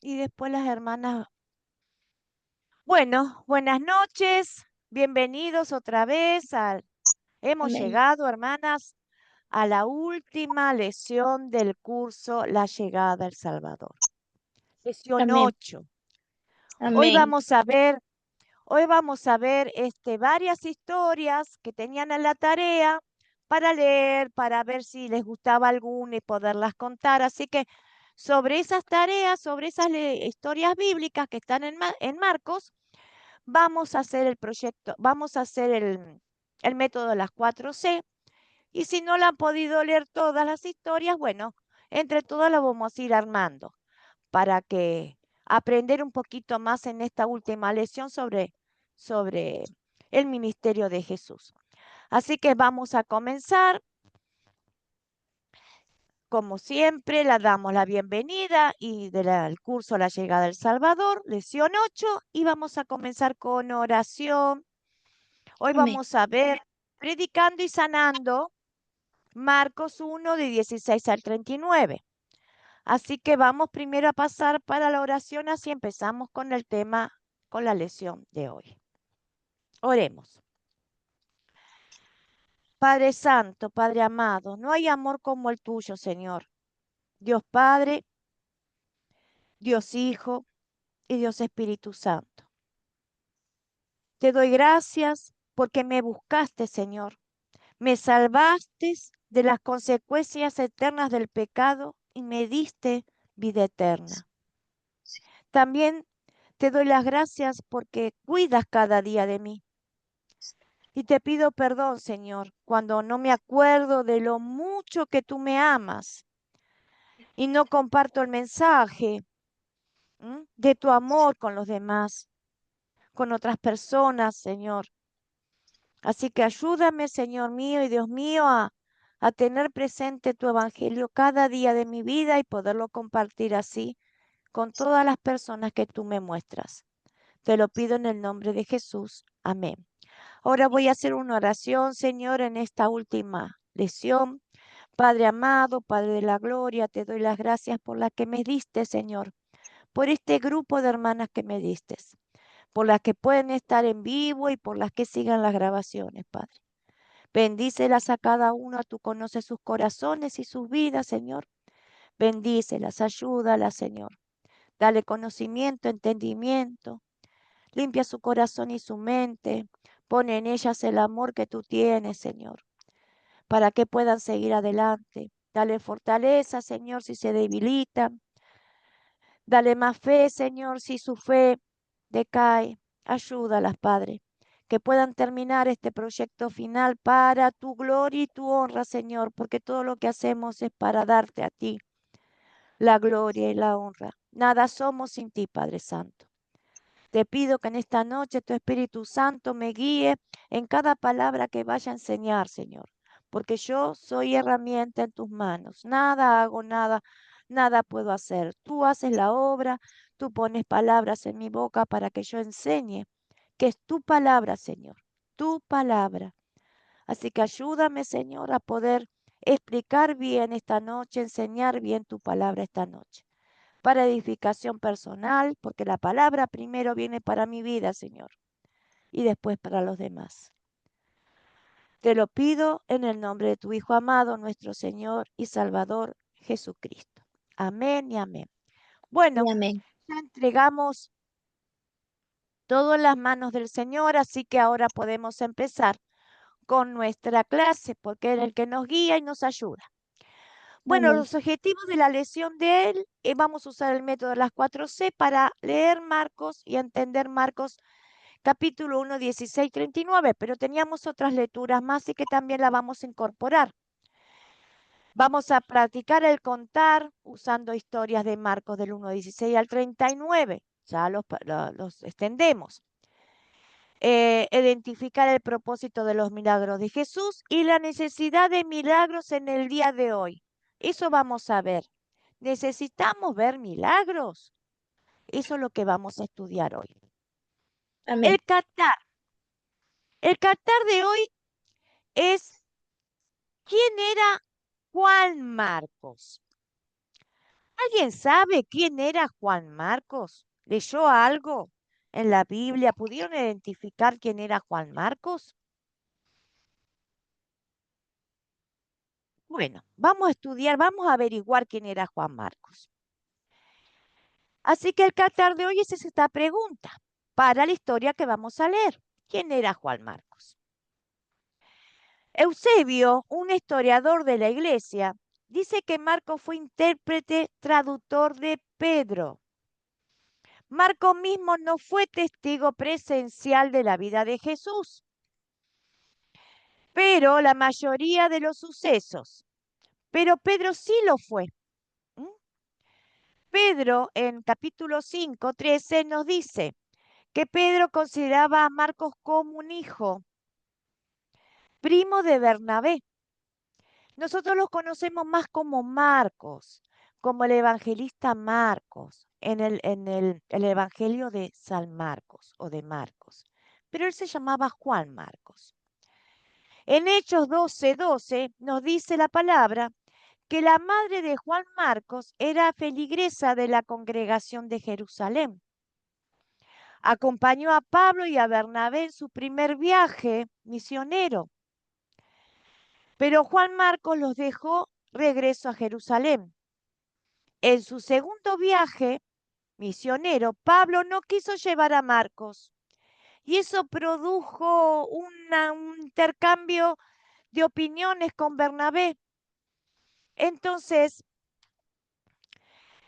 y después las hermanas. Bueno, buenas noches, bienvenidos otra vez hemos Amén. llegado, hermanas, a la última lección del curso La llegada al Salvador. Lección Amén. 8. Hoy Amén. vamos a ver, hoy vamos a ver varias historias que tenían en la tarea para leer, para ver si les gustaba alguna y poderlas contar. Así que sobre esas tareas, sobre esas historias bíblicas que están en Marcos, vamos a hacer el proyecto, vamos a hacer el método de las 4C. Y si no la han podido leer todas las historias, bueno, entre todas las vamos a ir armando para que aprender un poquito más en esta última lección sobre el ministerio de Jesús. Así que vamos a comenzar. Como siempre, le damos la bienvenida y del curso La llegada del Salvador, lección 8, y vamos a comenzar con oración. Hoy Amén. vamos a ver Predicando y Sanando, Marcos 1 de 16 al 39. Así que vamos primero a pasar para la oración, así empezamos con el tema, con la lección de hoy. Oremos. Padre Santo, Padre amado, no hay amor como el tuyo, Señor. Dios Padre, Dios Hijo y Dios Espíritu Santo. Te doy gracias porque me buscaste, Señor. Me salvaste de las consecuencias eternas del pecado y me diste vida eterna. También te doy las gracias porque cuidas cada día de mí. Y te pido perdón, Señor, cuando no me acuerdo de lo mucho que tú me amas y no comparto el mensaje de tu amor con los demás, con otras personas, Señor. Así que ayúdame, Señor mío y Dios mío, a tener presente tu evangelio cada día de mi vida y poderlo compartir así con todas las personas que tú me muestras. Te lo pido en el nombre de Jesús. Amén. Ahora voy a hacer una oración, Señor, en esta última lección. Padre amado, Padre de la gloria, te doy las gracias por la que me diste, Señor, por este grupo de hermanas que me diste, por las que pueden estar en vivo y por las que sigan las grabaciones, Padre. Bendícelas a cada una, tú conoces sus corazones y sus vidas, Señor. Bendícelas, ayúdalas, Señor. Dale conocimiento, entendimiento. Limpia su corazón y su mente. Pone en ellas el amor que tú tienes, Señor, para que puedan seguir adelante. Dale fortaleza, Señor, si se debilitan. Dale más fe, Señor, si su fe decae. Ayúdalas, Padre, que puedan terminar este proyecto final para tu gloria y tu honra, Señor, porque todo lo que hacemos es para darte a ti la gloria y la honra. Nada somos sin ti, Padre Santo. Te pido que en esta noche tu Espíritu Santo me guíe en cada palabra que vaya a enseñar, Señor, porque yo soy herramienta en tus manos. Nada hago, nada puedo hacer. Tú haces la obra, tú pones palabras en mi boca para que yo enseñe, que es tu palabra, Señor, tu palabra. Así que ayúdame, Señor, a poder explicar bien esta noche, enseñar bien tu palabra esta noche para edificación personal, porque la palabra primero viene para mi vida, Señor, y después para los demás. Te lo pido en el nombre de tu Hijo amado, nuestro Señor y Salvador Jesucristo. Amén y amén. Y Bueno, amén. ya entregamos todo en las manos del Señor, así que ahora podemos empezar con nuestra clase, porque Él es el que nos guía y nos ayuda. Bueno, Amén. los objetivos de la lección de él, vamos a usar el método de las 4C para leer Marcos y entender Marcos capítulo 1, 16, 39, pero teníamos otras lecturas más y que también la vamos a incorporar. Vamos a practicar el contar usando historias de Marcos del 1, 16 al 39. Ya los extendemos. Identificar el propósito de los milagros de Jesús y la necesidad de milagros en el día de hoy. Eso vamos a ver. ¿Necesitamos ver milagros? Eso es lo que vamos a estudiar hoy. Amén. El catar. El catar de hoy es ¿quién era Juan Marcos? ¿Alguien sabe quién era Juan Marcos? ¿Leyó algo en la Biblia? ¿Pudieron identificar quién era Juan Marcos? Bueno, vamos a estudiar, vamos a averiguar quién era Juan Marcos. Así que el cantar de hoy es esta pregunta para la historia que vamos a leer. ¿Quién era Juan Marcos? Eusebio, un historiador de la iglesia, dice que Marcos fue intérprete traductor de Pedro. Marcos mismo no fue testigo presencial de la vida de Jesús, pero la mayoría de los sucesos. Pero Pedro sí lo fue. ¿Mm? Pedro en capítulo 5, 13 nos dice que Pedro consideraba a Marcos como un hijo, primo de Bernabé. Nosotros los conocemos más como Marcos, como el evangelista Marcos, el Evangelio de San Marcos o de Marcos. Pero él se llamaba Juan Marcos. En Hechos 12:12 nos dice la palabra que la madre de Juan Marcos era feligresa de la congregación de Jerusalén. Acompañó a Pablo y a Bernabé en su primer viaje misionero, pero Juan Marcos los dejó regreso a Jerusalén. En su segundo viaje misionero, Pablo no quiso llevar a Marcos y eso produjo un intercambio de opiniones con Bernabé. Entonces,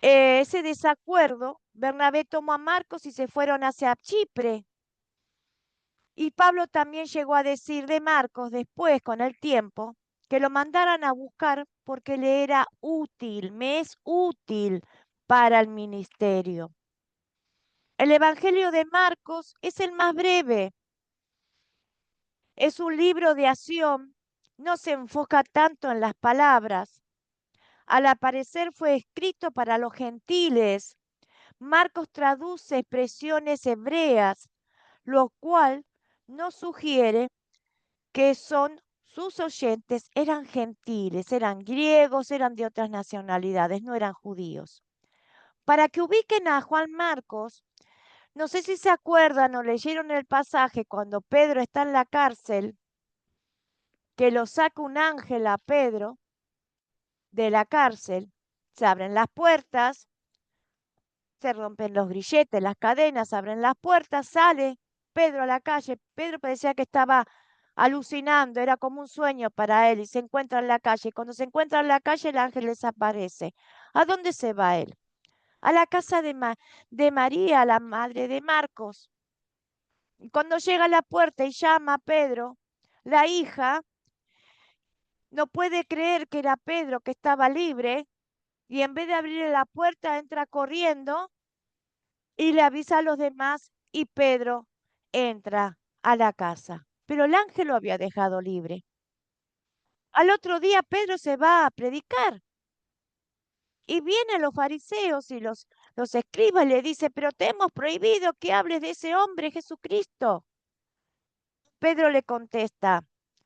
ese desacuerdo, Bernabé tomó a Marcos y se fueron hacia Chipre. Y Pablo también llegó a decir de Marcos después, con el tiempo, que lo mandaran a buscar porque le era útil, me es útil para el ministerio. El Evangelio de Marcos es el más breve, es un libro de acción, no se enfoca tanto en las palabras. Al aparecer fue escrito para los gentiles. Marcos traduce expresiones hebreas, lo cual nos sugiere que sus oyentes eran gentiles, eran griegos, eran de otras nacionalidades, no eran judíos. Para que ubiquen a Juan Marcos, no sé si se acuerdan o leyeron el pasaje cuando Pedro está en la cárcel, que lo saca un ángel a Pedro de la cárcel, se abren las puertas, se rompen los grilletes, las cadenas, se abren las puertas, sale Pedro a la calle. Pedro parecía que estaba alucinando, era como un sueño para él y se encuentra en la calle. Cuando se encuentra en la calle, el ángel desaparece. ¿A dónde se va él? A la casa de María, la madre de Marcos. Y cuando llega a la puerta y llama a Pedro, la hija no puede creer que era Pedro que estaba libre y en vez de abrirle la puerta entra corriendo y le avisa a los demás y Pedro entra a la casa. Pero el ángel lo había dejado libre. Al otro día Pedro se va a predicar y vienen los fariseos y los escribas y le dice, pero te hemos prohibido que hables de ese hombre Jesucristo. Pedro le contesta,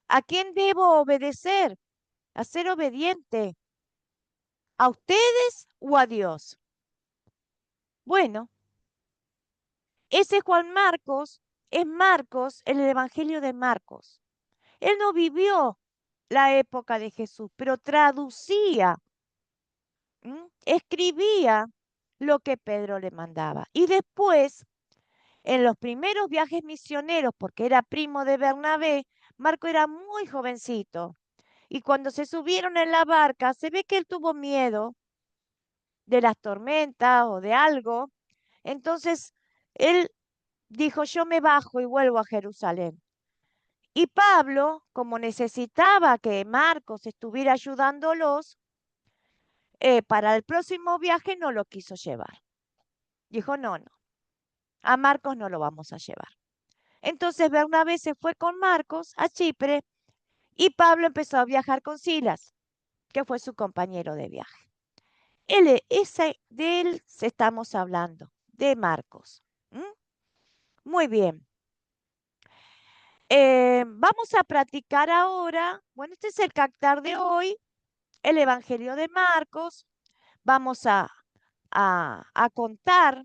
¿a quién debo obedecer? A ser obediente, ¿a ustedes o a Dios? Bueno, ese Juan Marcos es Marcos, el Evangelio de Marcos. Él no vivió la época de Jesús, pero traducía, escribía lo que Pedro le mandaba. Y después, en los primeros viajes misioneros, porque era primo de Bernabé, Marco era muy jovencito. Y cuando se subieron en la barca, se ve que él tuvo miedo de las tormentas o de algo. Entonces, él dijo, yo me bajo y vuelvo a Jerusalén. Y Pablo, como necesitaba que Marcos estuviera ayudándolos, para el próximo viaje no lo quiso llevar. Dijo, no, no, a Marcos no lo vamos a llevar. Entonces Bernabé se fue con Marcos a Chipre y Pablo empezó a viajar con Silas, que fue su compañero de viaje. De él estamos hablando, de Marcos. ¿Mm? Muy bien. Vamos a practicar ahora, bueno, este es el cactar de hoy, el Evangelio de Marcos. vamos a contar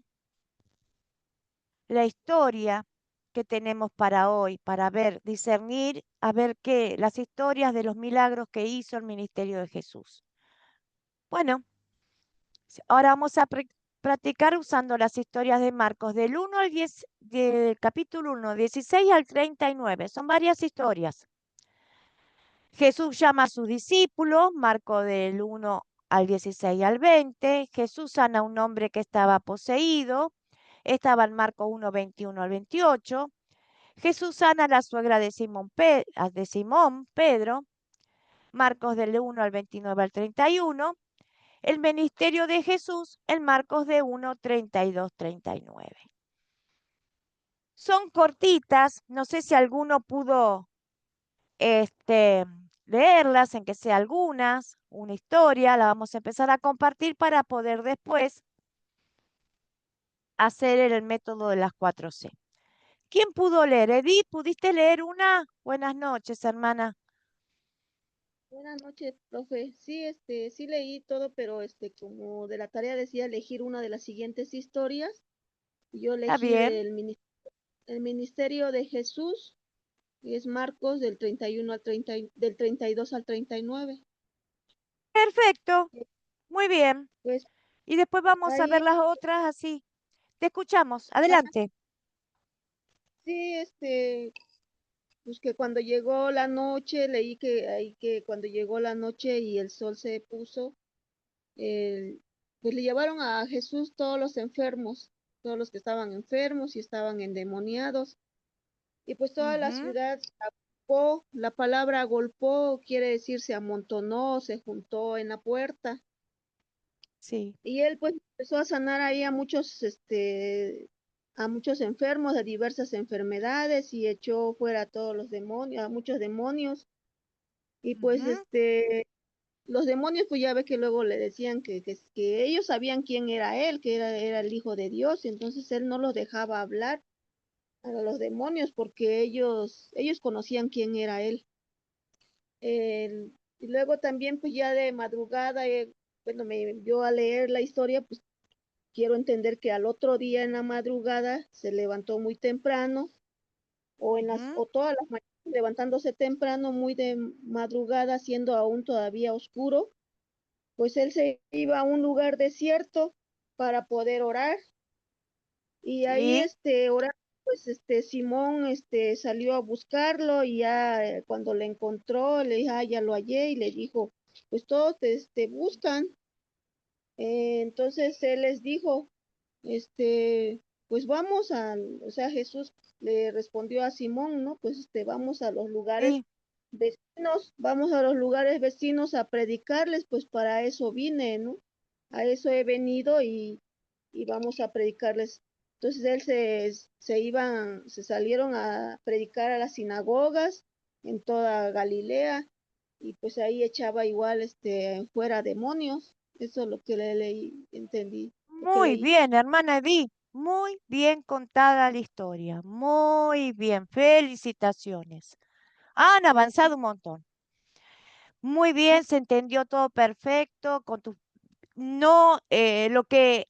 la historia que tenemos para hoy, para ver, discernir, a ver qué, las historias de los milagros que hizo el ministerio de Jesús. Bueno, ahora vamos a practicar usando las historias de Marcos del 1 al 10, del capítulo 1, 16 al 39. Son varias historias. Jesús llama a sus discípulos, Marcos del 1 al 16 al 20. Jesús sana a un hombre que estaba poseído. Estaba en Marcos 1, 21 al 28. Jesús sana a la suegra de Simón, Pedro, Marcos del 1 al 29 al 31. El ministerio de Jesús en Marcos de 1, 32, 39. Son cortitas, no sé si alguno pudo leerlas, en que sea algunas, una historia, la vamos a empezar a compartir para poder después hacer el método de las 4C. ¿Quién pudo leer? Edith, ¿pudiste leer una? Buenas noches, hermana. Buenas noches, profe. Sí, sí leí todo, pero como de la tarea decía elegir una de las siguientes historias, yo Está elegí bien. el ministerio de Jesús, y es Marcos del 31 al 30, del 32 al 39. Perfecto. Eh, Muy bien. Pues Y después vamos a ver ahí, las otras así. Te escuchamos. ajá, Adelante. sí, pues que cuando llegó la noche, leí que ahí que cuando llegó la noche y el sol se puso, el- pues le llevaron a Jesús todos los que estaban enfermos y estaban endemoniados. Y pues toda la Ujú. ciudad se agolpó. La palabra agolpó quiere decir se amontonó, se juntó en la puerta. Sí. Y él pues empezó a sanar ahí a muchos enfermos de diversas enfermedades y echó fuera a todos los demonios, a muchos demonios. Y pues Ujú. los demonios, pues ya ve que luego le decían que ellos sabían quién era él, era el Hijo de Dios, y entonces él no los dejaba hablar a los demonios porque ellos conocían quién era él. Y luego también, pues ya de madrugada, bueno, yo a leer la historia, pues quiero entender que al otro día en la madrugada se levantó muy temprano, Ujú. o todas las mañanas levantándose temprano, muy de madrugada, siendo aún todavía oscuro, pues él se iba a un lugar desierto para poder orar. Y ahí Sí. orando, pues Simón salió a buscarlo y ya cuando le encontró, le dijo, ah, ya lo hallé, y le dijo, pues todos te buscan. Entonces él les dijo, pues o sea, Jesús le respondió a Simón, ¿no? Pues vamos a los lugares Sí. vecinos, vamos a los lugares vecinos a predicarles, pues para eso vine, ¿no? A eso he venido y vamos a predicarles. Entonces se salieron a predicar a las sinagogas en toda Galilea, y pues ahí echaba igual fuera demonios. Eso es lo que le leí, entendí, lo que Muy leí. bien, hermana Edith. Muy bien contada la historia. Muy bien. Felicitaciones. Han Gracias. avanzado un montón. Muy bien, se entendió todo perfecto con tu no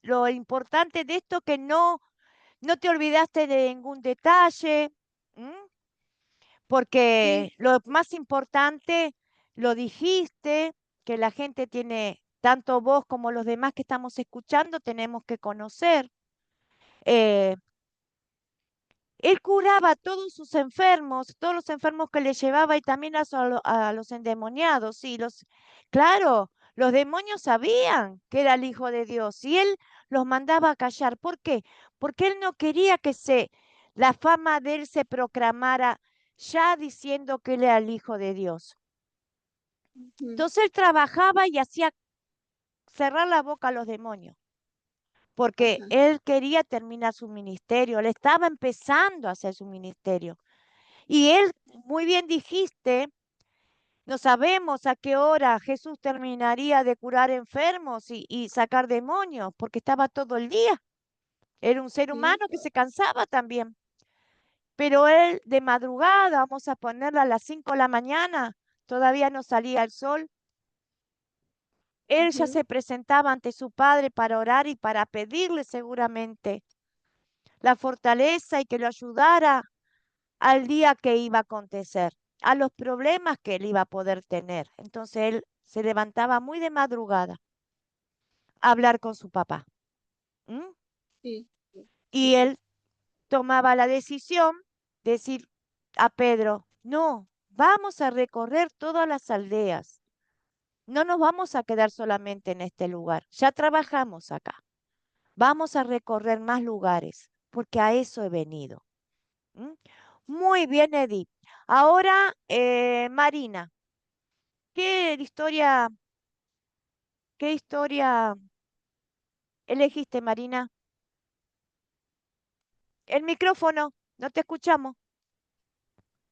lo importante de esto que no te olvidaste de ningún detalle. ¿M? Sí, Porque lo más importante lo dijiste, que la gente tiene, tanto vos como los demás que estamos escuchando, tenemos que conocer. Eh, Él curaba a todos sus enfermos, todos los enfermos que le llevaba y también a los endemoniados. Y claro, los demonios sabían que era el Hijo de Dios y él los mandaba a callar. ¿Por qué? Porque él no quería que la fama de él se proclamara ya diciendo que él era el Hijo de Dios. ujú, Entonces él trabajaba y hacía cerrar la boca a los demonios, porque ajá, él quería terminar su ministerio, él estaba empezando a hacer su ministerio. Y él, muy bien dijiste, no sabemos a qué hora Jesús terminaría de curar enfermos y sacar demonios, porque estaba todo el día. Era un ser sí, humano que se cansaba también. Pero él de madrugada, vamos a ponerla a las 5 de la mañana, todavía no salía el sol. Él ya Ujú. se presentaba ante su padre para orar y para pedirle seguramente la fortaleza y que lo ayudara al día que iba a acontecer, a los problemas que él iba a poder tener. Entonces él se levantaba muy de madrugada a hablar con su papá. ¿M? Sí, sí, Y así es. él tomaba la decisión de decir a Pedro, no, vamos a recorrer todas las aldeas. No nos vamos a quedar solamente en este lugar. Ya trabajamos acá. Vamos a recorrer más lugares, porque a eso he venido. ¿M? Muy bien, Edith. Ahora, Marina, ¿qué historia, qué historia elegiste, Marina? El micrófono, no te escuchamos.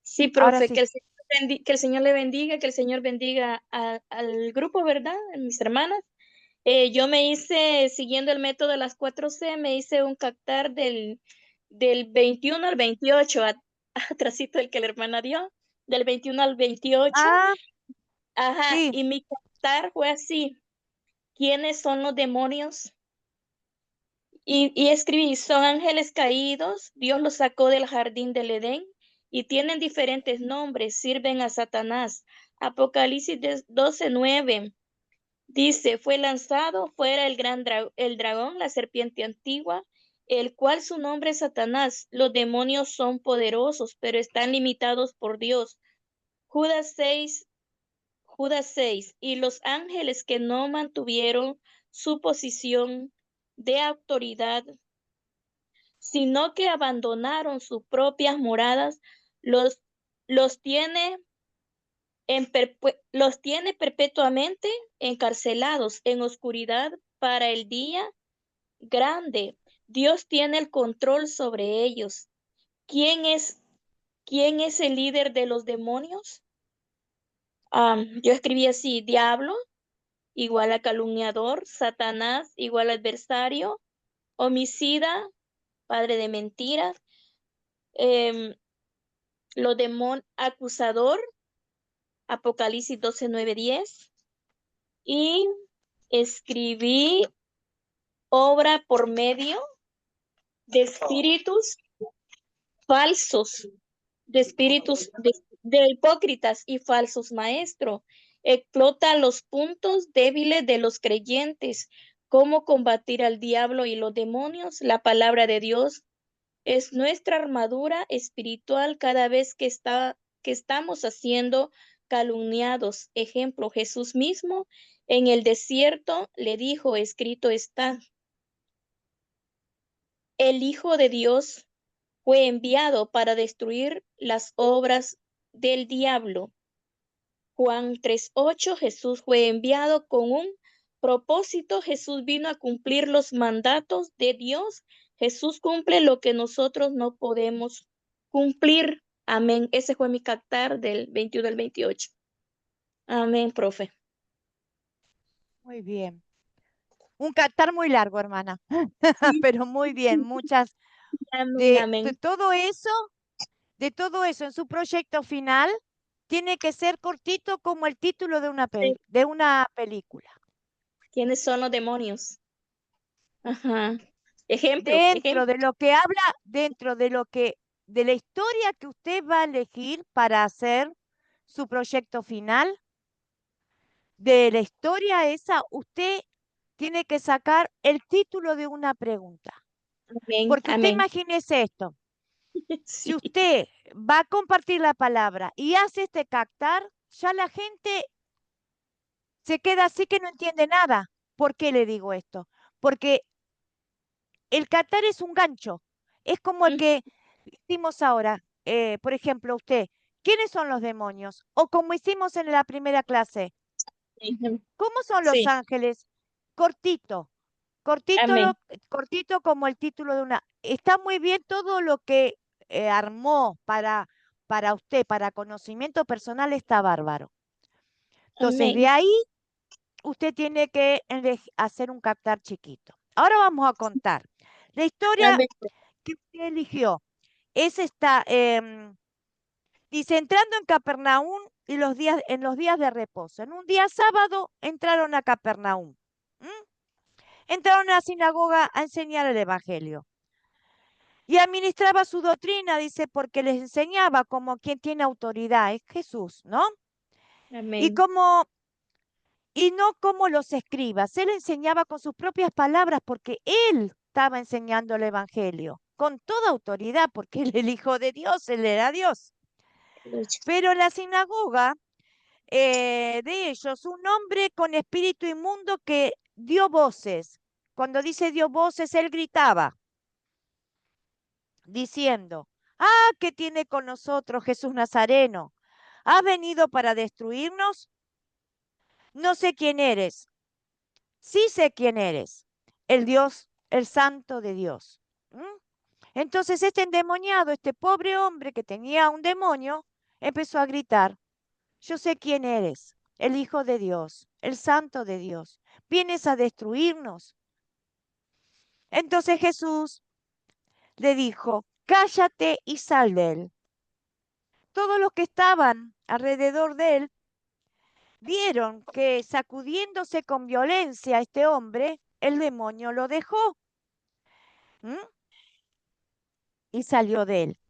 Sí, Ahora profe, sí. que el Señor le bendiga, que el Señor bendiga al grupo, ¿verdad? A mis hermanas. Yo me hice, siguiendo el método de las 4C, me hice un captar del 21 al 28, atrasito el que la hermana dio, del 21 al 28. Ah, Ajá, sí. y mi captar fue así: ¿quiénes son los demonios? Y escribí, son ángeles caídos, Dios los sacó del jardín del Edén y tienen diferentes nombres, sirven a Satanás. Apocalipsis 12:9 dice, fue lanzado fuera el dragón, la serpiente antigua, el cual su nombre es Satanás. Los demonios son poderosos, pero están limitados por Dios. Judas 6, Judas 6, y los ángeles que no mantuvieron su posición de autoridad sino que abandonaron sus propias moradas, los, los tiene los tiene perpetuamente encarcelados en oscuridad para el día grande. Dios tiene el control sobre ellos. ¿Quién es, quién es el líder de los demonios? Yo escribí así: diablo igual a calumniador, Satanás igual a adversario, homicida, padre de mentiras, em, lo demon acusador, Apocalipsis 12:9-10, y escribí obra por medio de espíritus falsos, de espíritus de hipócritas y falsos maestros. Explota los puntos débiles de los creyentes, cómo combatir al diablo y los demonios. La palabra de Dios es nuestra armadura espiritual cada vez que estamos siendo calumniados. Ejemplo, Jesús mismo en el desierto le dijo, escrito está, el Hijo de Dios fue enviado para destruir las obras del diablo. Juan 3:8, Jesús fue enviado con un propósito. Jesús vino a cumplir los mandatos de Dios. Jesús cumple lo que nosotros no podemos cumplir. Amén. Ese fue mi captar del 21 al 28. Amén, profe. Muy bien. Un cantar muy largo, hermana, Sí, pero muy bien. Muchas amén, de amén, todo eso, de todo eso en su proyecto final, tiene que ser cortito como el título de sí. de una película. ¿Quiénes son los demonios? Ajá. Ejemplo, Dentro ejemplo. de lo que habla, dentro de lo que, de la historia que usted va a elegir para hacer su proyecto final, de la historia esa, usted tiene que sacar el título de una pregunta. Amén, Porque usted amén. imagínese esto, si Sí, usted va a compartir la palabra y hace este captar, ya la gente se queda así que no entiende nada. ¿Por qué le digo esto? Porque el captar es un gancho. Es como el que hicimos ahora. Por ejemplo, usted, ¿quiénes son los demonios? O como hicimos en la primera clase, ¿cómo son los sí, ángeles? Cortito, cortito, amén, cortito como el título de una. Está muy bien todo lo que armó para usted, para conocimiento personal, está bárbaro. Entonces, de amén, ahí usted tiene que hacer un captar chiquito. Ahora vamos a contar. La historia amén, que usted eligió es esta, dice, entrando en Capernaum, y en los días de reposo. En un día sábado entraron a Capernaum. ¿M? Entraron a la sinagoga a enseñar el evangelio. Y administraba su doctrina, dice, porque les enseñaba como quien tiene autoridad, es Jesús, ¿no? Y Amén. como y no como los escribas. Él enseñaba con sus propias palabras porque él estaba enseñando el evangelio con toda autoridad porque él el Hijo de Dios, él era Dios. Aleluya. Pero en la sinagoga de ellos, un hombre con espíritu inmundo que dio voces. Cuando dice dio voces, él gritaba diciendo, ah, ¿qué tiene con nosotros Jesús Nazareno? ¿Has venido para destruirnos? No sé quién eres. Sí sé quién eres, el Dios, el Santo de Dios. ¿Mm? Entonces este endemoniado, este pobre hombre que tenía un demonio, empezó a gritar, yo sé quién eres, el Hijo de Dios, el Santo de Dios. Vienes a destruirnos. Entonces Jesús le dijo, cállate y sal de él. Todos los que estaban alrededor de él vieron que sacudiéndose con violencia a este hombre, el demonio lo dejó. ¿Mm? Y salió de él.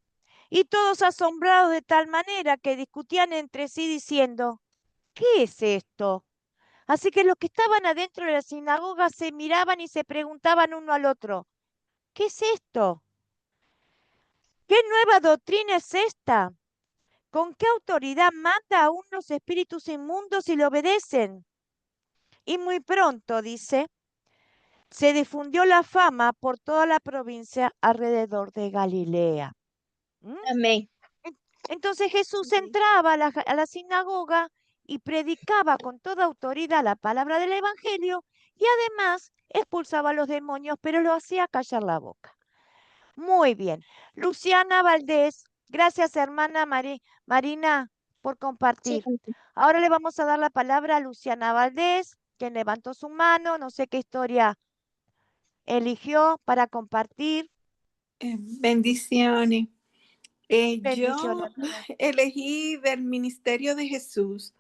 Y todos asombrados de tal manera que discutían entre sí diciendo, ¿qué es esto? Así que los que estaban adentro de la sinagoga se miraban y se preguntaban uno al otro, ¿qué es esto? ¿Qué nueva doctrina es esta? ¿Con qué autoridad manda aún los espíritus inmundos y le obedecen? Y muy pronto, dice, se difundió la fama por toda la provincia alrededor de Galilea. ¿Mm? Amén. Entonces Jesús Amén. entraba a la sinagoga y predicaba con toda autoridad la palabra del Evangelio y además expulsaba a los demonios, pero lo hacía callar la boca. Muy bien. Luciana Valdés, gracias hermana Marina por Sí, compartir. Ahora le vamos a dar la palabra a Luciana Valdés, quien levantó su mano, no sé qué historia eligió para compartir. Bendiciones. Yo Bendiciones, hermana. elegí del ministerio de Jesús.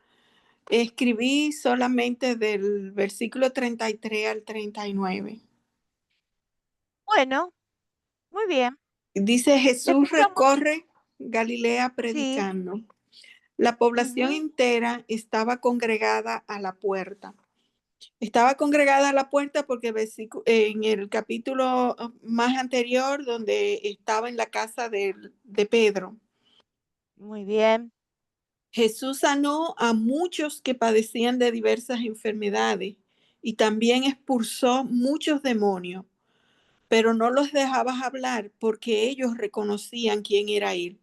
Escribí solamente del versículo 33 al 39. Bueno, muy bien. Dice, Te Jesús escuchamos. recorre Galilea Sí. predicando. La población Ujú. entera estaba congregada a la puerta. Estaba congregada a la puerta porque en el capítulo más anterior, donde estaba en la casa de Pedro, Muy bien. Jesús sanó a muchos que padecían de diversas enfermedades y también expulsó muchos demonios, pero no los dejaba hablar porque ellos reconocían quién era Él.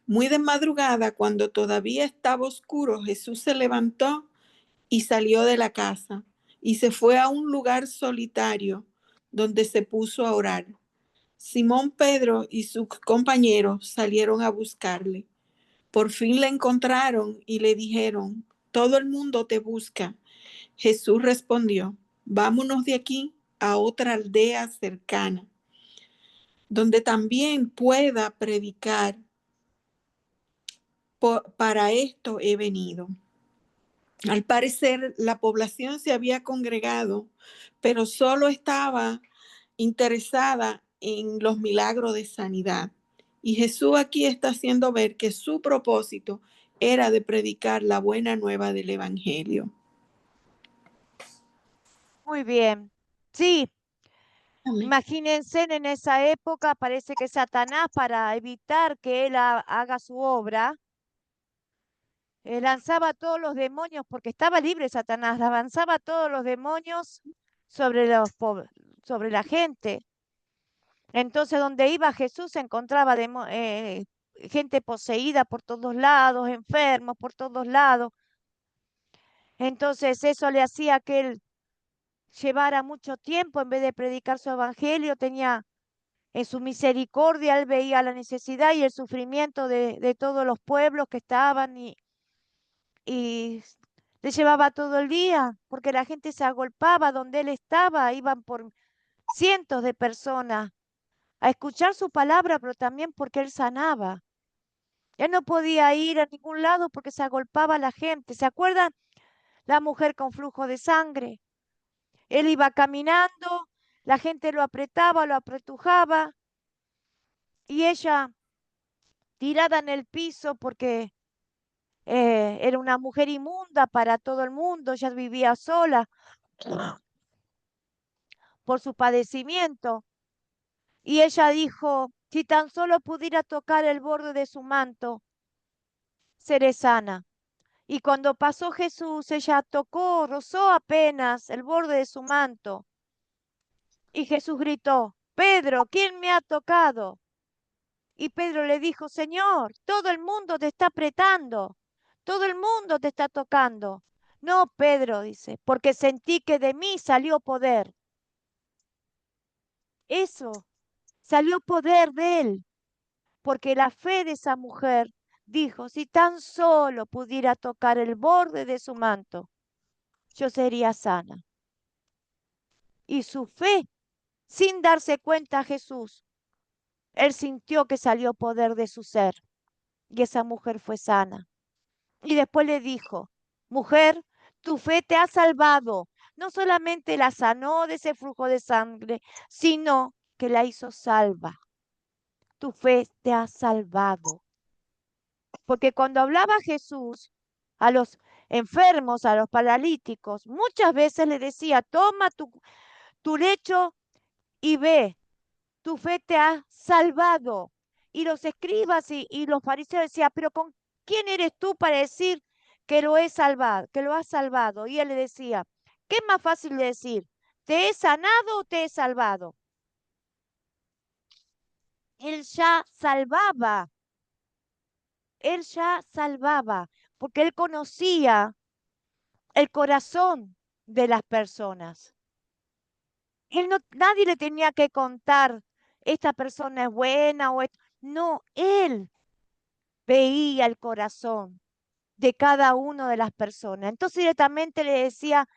Muy de madrugada, cuando todavía estaba oscuro, Jesús se levantó y salió de la casa y se fue a un lugar solitario donde se puso a orar. Simón Pedro y sus compañeros salieron a buscarle. Por fin le encontraron y le dijeron, todo el mundo te busca. Jesús respondió, vámonos de aquí a otra aldea cercana, donde también pueda predicar. Para esto he venido. Al parecer, la población se había congregado, pero solo estaba interesada en los milagros de sanidad. Y Jesús aquí está haciendo ver que su propósito era de predicar la buena nueva del Evangelio. Muy bien. Sí, amén. imagínense en esa época, parece que Satanás, para evitar que él haga su obra, lanzaba a todos los demonios, porque estaba libre Satanás, lanzaba a todos los demonios sobre sobre la gente. Entonces, donde iba Jesús se encontraba gente poseída por todos lados, enfermos por todos lados. Entonces, eso le hacía que él llevara mucho tiempo en vez de predicar su evangelio, tenía en su misericordia, él veía la necesidad y el sufrimiento de todos los pueblos que estaban y le llevaba todo el día, porque la gente se agolpaba donde él estaba, iban por cientos de personas a escuchar su palabra, pero también porque él sanaba. Él no podía ir a ningún lado porque se agolpaba a la gente. ¿Se acuerdan? La mujer con flujo de sangre. Él iba caminando, la gente lo apretaba, lo apretujaba y ella tirada en el piso porque era una mujer inmunda para todo el mundo, ella vivía sola por su padecimiento. Y ella dijo, si tan solo pudiera tocar el borde de su manto, seré sana. Y cuando pasó Jesús, ella tocó, rozó apenas el borde de su manto. Y Jesús gritó, Pedro, ¿quién me ha tocado? Y Pedro le dijo, Señor, todo el mundo te está apretando, todo el mundo te está tocando. No, Pedro, dice, porque sentí que de mí salió poder. Eso, salió poder de él, porque la fe de esa mujer dijo, si tan solo pudiera tocar el borde de su manto, yo sería sana. Y su fe, sin darse cuenta Jesús, él sintió que salió poder de su ser y esa mujer fue sana. Y después le dijo, mujer, tu fe te ha salvado. No solamente la sanó de ese flujo de sangre, sino que la hizo salva. Tu fe te ha salvado. Porque cuando hablaba Jesús a los enfermos, a los paralíticos, muchas veces le decía, toma tu lecho y ve, tu fe te ha salvado. Y los escribas y los fariseos decían, pero ¿con quién eres tú para decir que lo he salvado, que lo has salvado? Y él le decía, ¿qué es más fácil de decir? ¿Te he sanado o te he salvado? Él ya salvaba, él ya salvaba, porque él conocía el corazón de las personas. Él no, nadie le tenía que contar, esta persona es buena no, él veía el corazón de cada una de las personas. Entonces directamente le decía,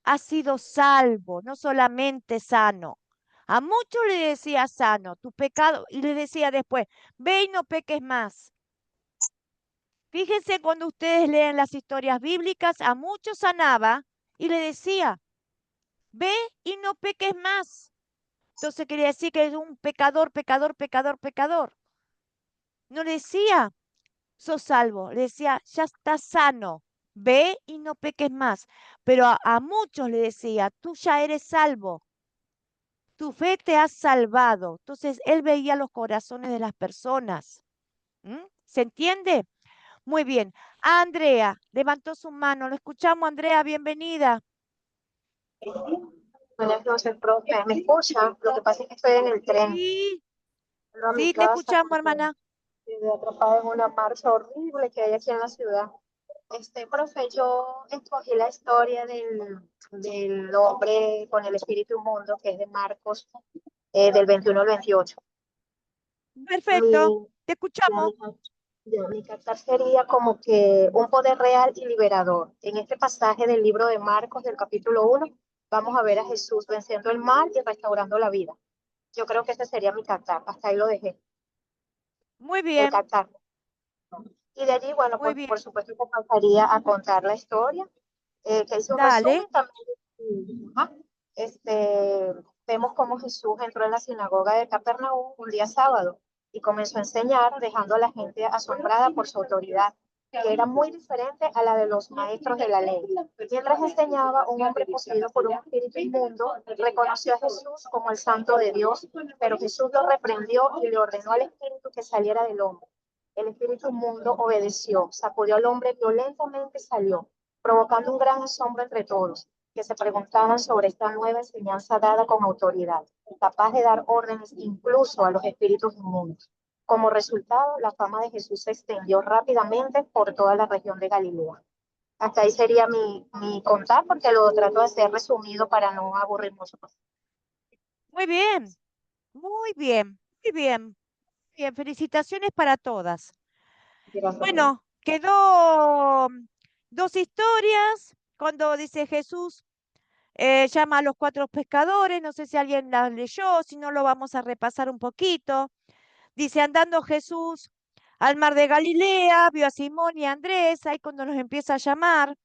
has sido salvo, no solamente sano. A muchos le decía sano, tu pecado, y le decía después, ve y no peques más. Fíjense cuando ustedes leen las historias bíblicas, a muchos sanaba y le decía, ve y no peques más. Entonces quería decir que es un pecador, pecador, pecador, pecador. No le decía, sos salvo. Le decía, ya estás sano, ve y no peques más. Pero a muchos le decía, tú ya eres salvo, tu fe te ha salvado. Entonces él veía los corazones de las personas. ¿Mm? ¿Se entiende? Muy bien. Andrea levantó su mano. Lo escuchamos, Andrea, bienvenida. Buenas noches, profe. ¿Me escucha? Lo que pasa es que estoy en el tren. Sí, Vuelvo a mi sí, te casa escuchamos, porque hermana. quedé atrapada en una marcha horrible que hay aquí en la ciudad. Profe, yo escogí la historia del hombre con el espíritu inmundo, que es de Marcos, del 21 al 28. Perfecto, Mi, te ya escuchamos. mi, mi captar sería como que un poder real y liberador. En este pasaje del libro de Marcos, del capítulo 1, vamos a ver a Jesús venciendo el mal y restaurando la vida. Yo creo que ese sería mi captar. Hasta ahí lo dejé, Muy el bien, captar. Y de allí, bueno, muy pues bien. por supuesto que pasaría a contar la historia, que hice un Dale. resumen también. Ajá. Vemos cómo Jesús entró en la sinagoga de Capernaum un día sábado y comenzó a enseñar, dejando a la gente asombrada por su autoridad, que era muy diferente a la de los maestros de la ley. Mientras enseñaba, un hombre poseído por un espíritu inmundo reconoció a Jesús como el santo de Dios, pero Jesús lo reprendió y le ordenó al espíritu que saliera del hombre. El espíritu inmundo obedeció, sacudió al hombre violentamente y salió, provocando un gran asombro entre todos, que se preguntaban sobre esta nueva enseñanza dada con autoridad, capaz de dar órdenes incluso a los espíritus inmundos. Como resultado, la fama de Jesús se extendió rápidamente por toda la región de Galilea. Hasta ahí sería mi contar, porque lo trato de hacer resumido para no aburrir mucho más. Muy bien, muy bien, muy bien. Bien, felicitaciones para todas. Gracias. Bueno, quedó dos historias. Cuando dice Jesús, llama a los cuatro pescadores, no sé si alguien las leyó, si no lo vamos a repasar un poquito. Dice, andando Jesús al mar de Galilea, vio a Simón y a Andrés, ahí cuando los empieza a llamar,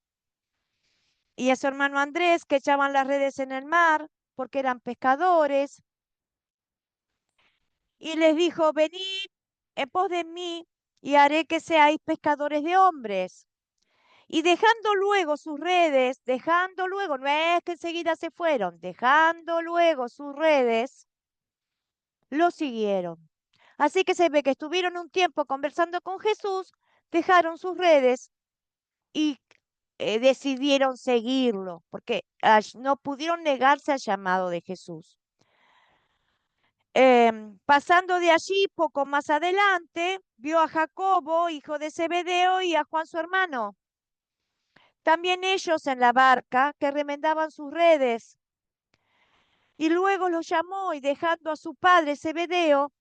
y a su hermano Andrés, que echaban las redes en el mar, porque eran pescadores, y les dijo, venid en pos de mí, y haré que seáis pescadores de hombres. Y dejando luego sus redes, dejando luego, no es que enseguida se fueron, dejando luego sus redes, lo siguieron. Así que se ve que estuvieron un tiempo conversando con Jesús, dejaron sus redes y decidieron seguirlo, porque no pudieron negarse al llamado de Jesús. Pasando de allí, poco más adelante, vio a Jacobo, hijo de Zebedeo, y a Juan su hermano. También ellos en la barca que remendaban sus redes. Y luego los llamó y dejando a su padre Zebedeo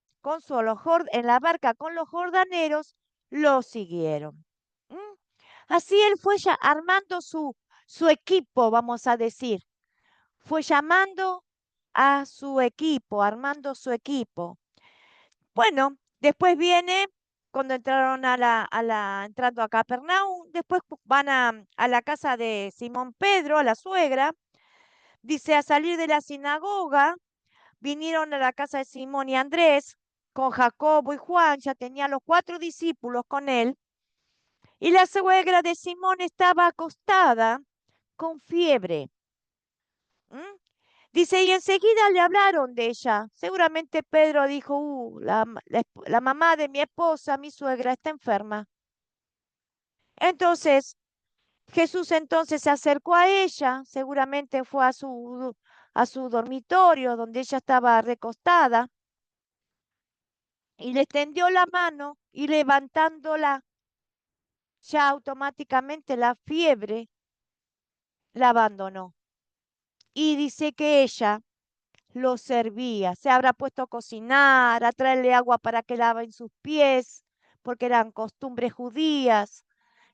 en la barca con los jordaneros, lo siguieron. ¿Mm? Así él fue ya armando su equipo, vamos a decir. Fue llamando a su equipo, armando su equipo. Bueno, después viene cuando entraron entrando a Capernaum, después van a la casa de Simón Pedro, a la suegra. Dice, a salir de la sinagoga, vinieron a la casa de Simón y Andrés, con Jacobo y Juan, ya tenía los 4 discípulos con él, y la suegra de Simón estaba acostada con fiebre. ¿Mm? Dice, y enseguida le hablaron de ella. Seguramente Pedro dijo, la mamá de mi esposa, mi suegra, está enferma. Entonces, Jesús entonces se acercó a ella, seguramente fue a su dormitorio donde ella estaba recostada, y le extendió la mano y levantándola, ya automáticamente la fiebre la abandonó. Y dice que ella lo servía, se habrá puesto a cocinar, a traerle agua para que laven sus pies, porque eran costumbres judías.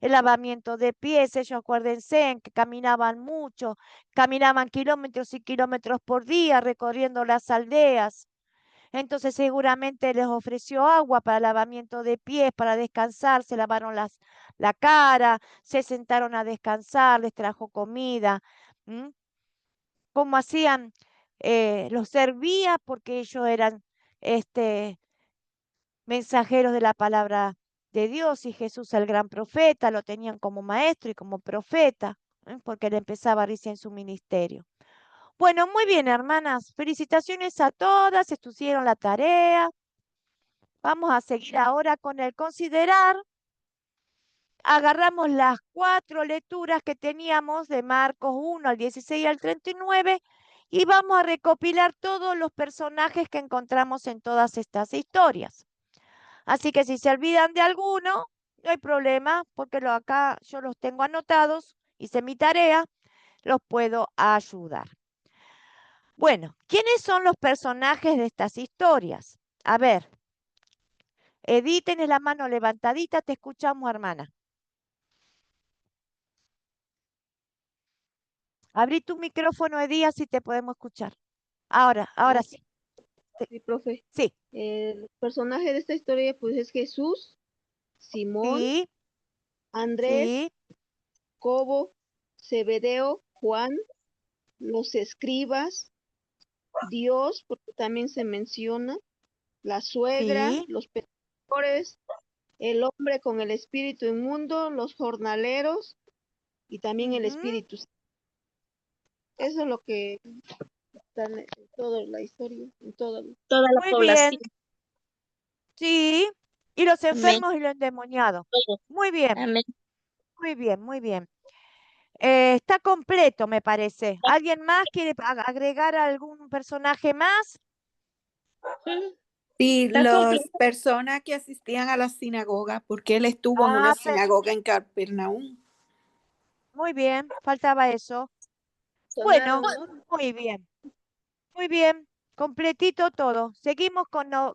El lavamiento de pies, ellos acuérdense en que caminaban mucho, caminaban kilómetros y kilómetros por día recorriendo las aldeas. Entonces seguramente les ofreció agua para lavamiento de pies, para descansar, se lavaron la cara, se sentaron a descansar, les trajo comida. ¿M? Como hacían, los servía porque ellos eran este, mensajeros de la palabra de Dios, y Jesús el gran profeta, lo tenían como maestro y como profeta, porque él empezaba recién su ministerio. Bueno, muy bien, hermanas. Felicitaciones a todas, estuvieron la tarea. Vamos a seguir ahora con el considerar. Agarramos las 4 lecturas que teníamos de Marcos 1 al 16 al 39 y vamos a recopilar todos los personajes que encontramos en todas estas historias. Así que si se olvidan de alguno, no hay problema, porque acá yo los tengo anotados, hice mi tarea, los puedo ayudar. Bueno, ¿quiénes son los personajes de estas historias? A ver, Edith, tenés la mano levantadita, te escuchamos, hermana. Abrí tu micrófono, Edith, así te podemos escuchar. Ahora sí. Sí, profe. Sí, El personaje de esta historia pues es Jesús, Simón, sí, Andrés, sí. Jacobo, Zebedeo, Juan, los escribas, Dios, porque también se menciona, la suegra, Sí. los pescadores, el hombre con el espíritu inmundo, los jornaleros y también el Ujú. espíritu. Eso es lo que está en toda la historia, en todo. Toda la Muy bien, población. sí. Y los Amén. enfermos y los endemoniados. Todo. Muy bien, Amén. muy bien, muy bien. Está completo, me parece. ¿Alguien más quiere agregar algún personaje más? Mm, Sí, Está las completo. personas que asistían a la sinagoga, porque él estuvo en una Ah, sinagoga en Capernaum. muy bien, faltaba eso. Bueno, Sonaron, ¿no? muy bien, muy bien. Completito todo. Seguimos con la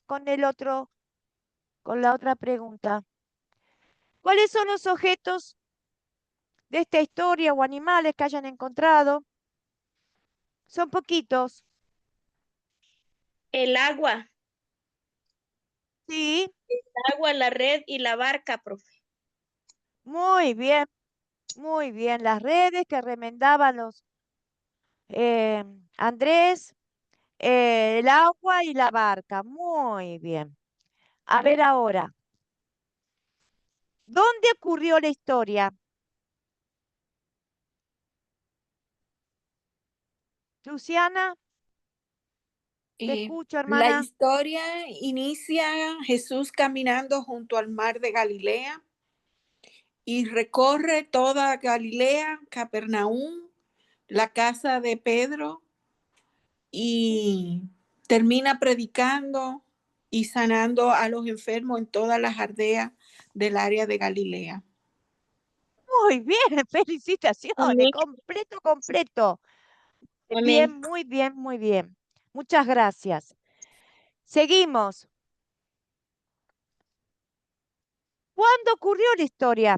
otra pregunta. ¿Cuáles son los objetos de esta historia o animales que hayan encontrado? Son poquitos. El agua. Sí, Agua, la red y la barca, profe. muy bien, muy bien. Las redes que remendaban los Andrés, el agua y la barca. Muy bien. A ver ahora, ¿dónde ocurrió la historia? Luciana, te escucho, La hermana. historia inicia Jesús caminando junto al mar de Galilea y recorre toda Galilea, Capernaum, la casa de Pedro y termina predicando y sanando a los enfermos en todas las aldeas del área de Galilea. Muy bien, felicitaciones. Amén. Completo, completo. Bien, Amén. muy bien, muy bien. Muchas gracias. Seguimos. ¿Cuándo ocurrió la historia?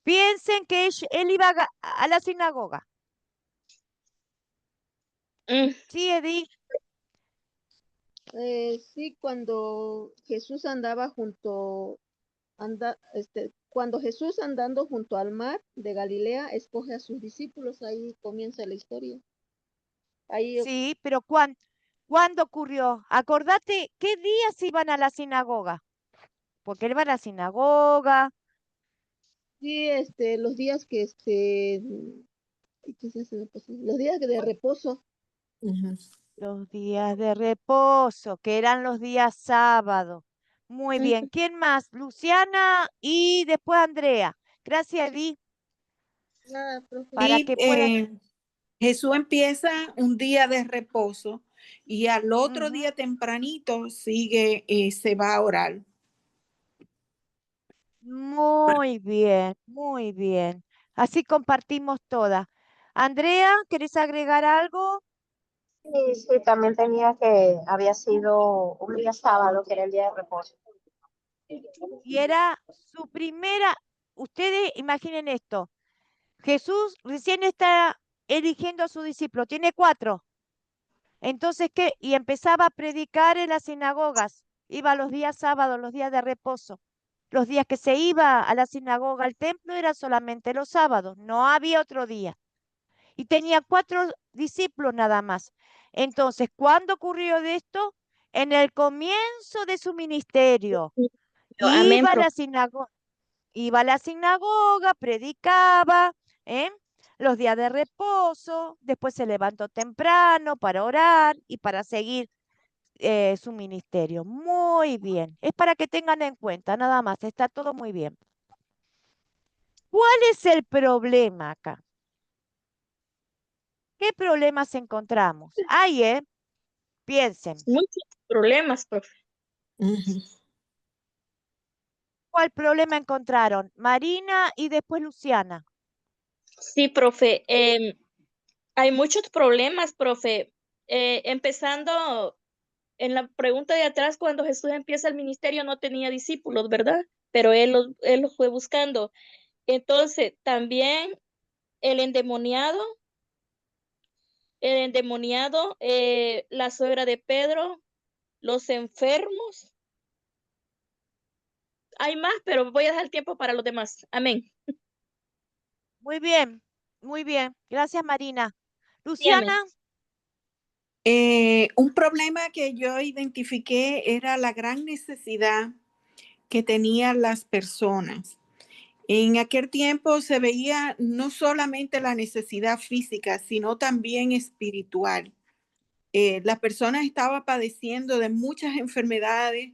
Piensen que él iba a la sinagoga. Mm, Sí, Edith. Sí, cuando Jesús andaba cuando Jesús andando junto al mar de Galilea, escoge a sus discípulos, ahí comienza la historia. Ahí Sí, pero ¿cuándo ocurrió? Acordate, ¿qué días iban a la sinagoga? Porque él va a la sinagoga, sí, los días que ¿qué se me pasó? Los días de reposo. Ujú. los días de reposo, que eran los días sábados. Muy bien. mm, ¿Quién más? Luciana y después Andrea. Gracias, Edith, Nada, profe. para Y que puedan. Jesús empieza un día de reposo y al otro Ujú. día tempranito sigue, se va a orar. Muy bien, muy bien. Así compartimos todas. Andrea, ¿querés agregar algo? Y sí, también había sido un día sábado, que era el día de reposo. Y era su primera, ustedes imaginen esto, Jesús recién está eligiendo a su discípulo, tiene 4. Entonces, ¿qué? Y empezaba a predicar en las sinagogas, iba los días sábados, los días de reposo. Los días que se iba a la sinagoga, al templo, eran solamente los sábados, no había otro día. Y tenía 4 discípulos nada más. Entonces, ¿cuándo ocurrió de esto? En el comienzo de su ministerio. Amén, Iba a profe. la sinagoga. Iba a la sinagoga, predicaba, ¿eh? Los días de reposo, después se levantó temprano para orar y para seguir su ministerio. Muy bien. Es para que tengan en cuenta, nada más. Está todo muy bien. ¿Cuál es el problema acá? ¿Qué problemas encontramos? Ahí, piensen. Muchos problemas, profe. Ujú. ¿Cuál problema encontraron? Marina y después Luciana. Sí, profe. Hay muchos problemas, profe. Empezando en la pregunta de atrás, cuando Jesús empieza el ministerio, no tenía discípulos, ¿verdad? Pero él los fue buscando. Entonces, también el endemoniado, la suegra de Pedro, los enfermos. Hay más, pero voy a dejar tiempo para los demás. Amén. Muy bien, muy bien. Gracias, Marina. Sí, Luciana, amén. Un problema que yo identifiqué era la gran necesidad que tenían las personas. En aquel tiempo se veía no solamente la necesidad física, sino también espiritual. Las personas estaban padeciendo de muchas enfermedades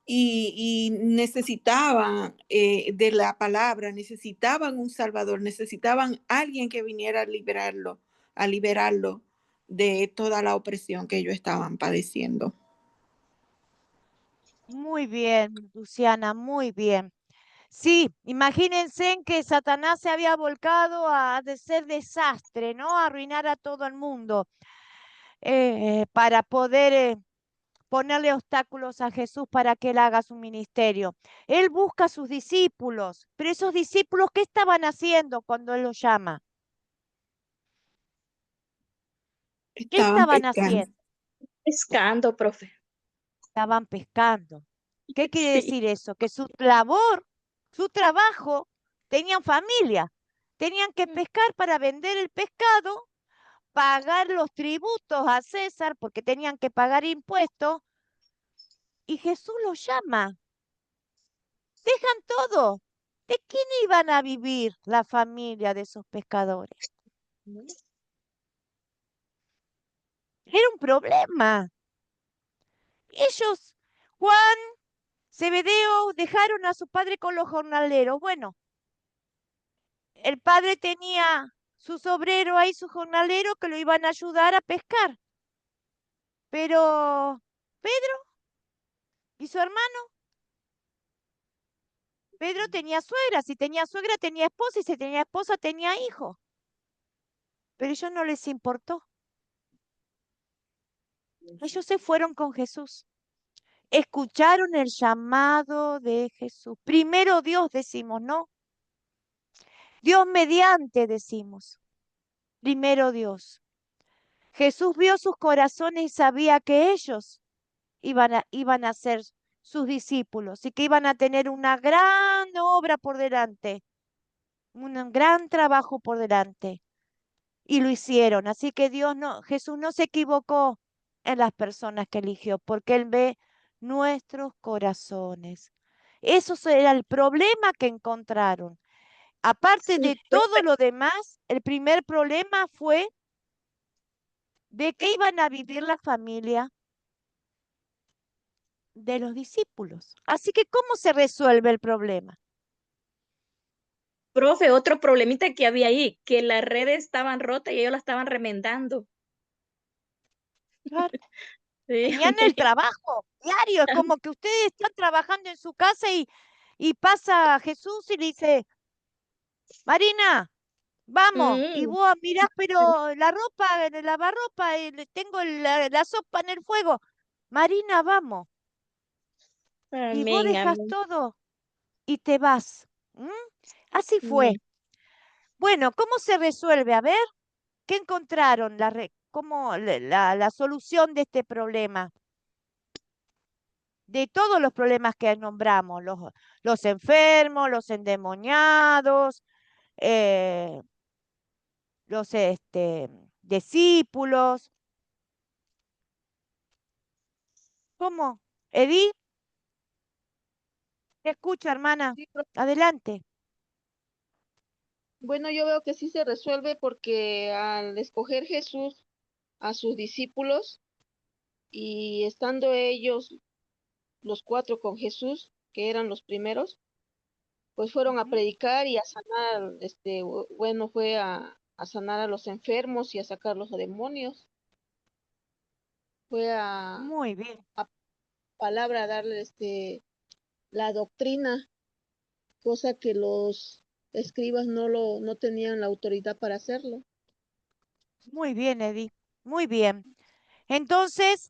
y necesitaban de la palabra, necesitaban un salvador, necesitaban alguien que viniera a liberarlo de toda la opresión que ellos estaban padeciendo. muy bien, Luciana, muy bien. Sí, imagínense en que Satanás se había volcado a ser desastre, ¿no? A arruinar a todo el mundo para poder ponerle obstáculos a Jesús para que él haga su ministerio. Él busca a sus discípulos, pero esos discípulos, ¿qué estaban haciendo cuando él los llama? ¿Qué Estaban estaban pescando. haciendo? Pescando, profe. estaban pescando. ¿Qué quiere Sí. decir eso? Que su labor, su trabajo, tenían familia. Tenían que pescar para vender el pescado, pagar los tributos a César porque tenían que pagar impuestos. Y Jesús los llama. Dejan todo. ¿De quién iban a vivir la familia de esos pescadores? Era un problema. Ellos, Juan, Zebedeo, dejaron a su padre con los jornaleros. Bueno, el padre tenía sus obreros ahí, sus jornaleros que lo iban a ayudar a pescar. Pero Pedro y su hermano, Pedro tenía suegra, si tenía suegra tenía esposa y si tenía esposa tenía hijo. Pero a ellos no les importó. Ellos se fueron con Jesús. Escucharon el llamado de Jesús. Primero Dios decimos, ¿no? Dios mediante decimos. Primero Dios. Jesús vio sus corazones y sabía que ellos iban a ser sus discípulos y que iban a tener una gran obra por delante, un gran trabajo por delante. Y lo hicieron. Así que Jesús no se equivocó en las personas que eligió, porque Él ve nuestros corazones. Eso era el problema que encontraron. Aparte Sí, de todo lo demás, el primer problema fue de qué iban a vivir la familia de los discípulos. Así que, ¿cómo se resuelve el problema? profe, otro problemita que había ahí, que las redes estaban rotas y ellos la estaban remendando. Claro, Sí. tenían el trabajo diario, es como que ustedes están trabajando en su casa y pasa Jesús y le dice, Marina, vamos, y Mm, vos mirás, pero la ropa, en el lavarropa, tengo la sopa en el fuego. Marina, vamos, y vos amén, dejas amén. todo y te vas. ¿Mm? Así fue. Mm. Bueno, ¿cómo se resuelve? A ver, ¿qué encontraron? ¿Cómo la solución de este problema? De todos los problemas que nombramos, los enfermos, los endemoniados, eh, los discípulos. ¿Cómo? Edith, te escucho, hermana. Sí, Adelante. bueno, yo veo que sí se resuelve porque al escoger Jesús a sus discípulos y estando ellos los cuatro con Jesús, que eran los primeros, pues fueron a Ujú. predicar y a sanar, bueno, fue a sanar a los enfermos y a sacar los demonios, fue Muy bien, a palabra a darle la doctrina, cosa que los escribas no tenían la autoridad para hacerlo. muy bien, Edith. Muy bien. Entonces,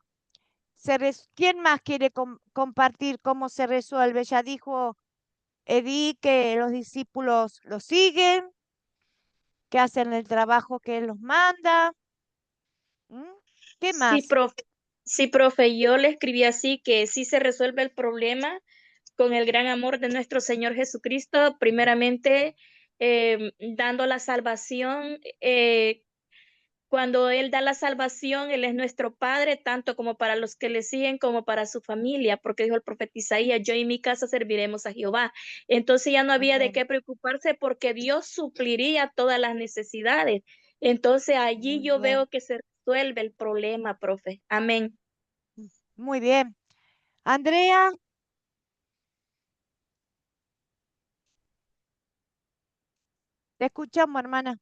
¿quién más quiere compartir cómo se resuelve? Ya dijo Edith que los discípulos lo siguen, que hacen el trabajo que él los manda. ¿Mm? ¿Qué Sí, más? profe. Sí, profe, yo le escribí así que sí se resuelve el problema con el gran amor de nuestro Señor Jesucristo, primeramente dando la salvación. Cuando Él da la salvación, Él es nuestro Padre, tanto como para los que le siguen como para su familia, porque dijo el profeta Isaías, yo y mi casa serviremos a Jehová. Entonces ya no había de Amén. qué preocuparse porque Dios supliría todas las necesidades. Entonces allí Muy yo bien. veo que se resuelve el problema, profe. Amén. Muy bien. Andrea, te escuchamos, hermana.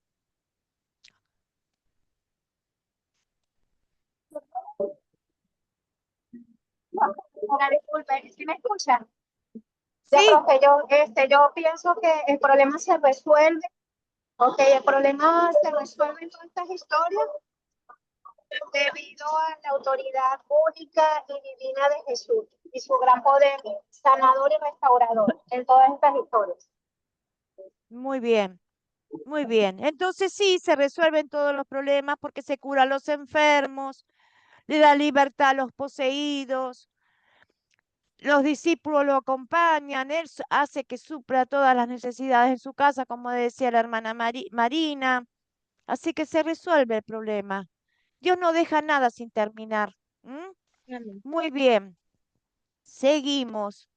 Una disculpa, ¿sí me escuchan? Ya, Sí, profe, yo pienso que el problema se resuelve, ok, el problema se resuelve en todas estas historias debido a la autoridad única y divina de Jesús y su gran poder sanador y restaurador en todas estas historias. muy bien. Muy bien. Entonces sí, se resuelven todos los problemas porque se cura a los enfermos, le da libertad a los poseídos, Los discípulos lo acompañan, él hace que supla todas las necesidades en su casa, como decía la hermana Marina. Así que se resuelve el problema. Dios no deja nada sin terminar. Amén. Muy bien. Seguimos.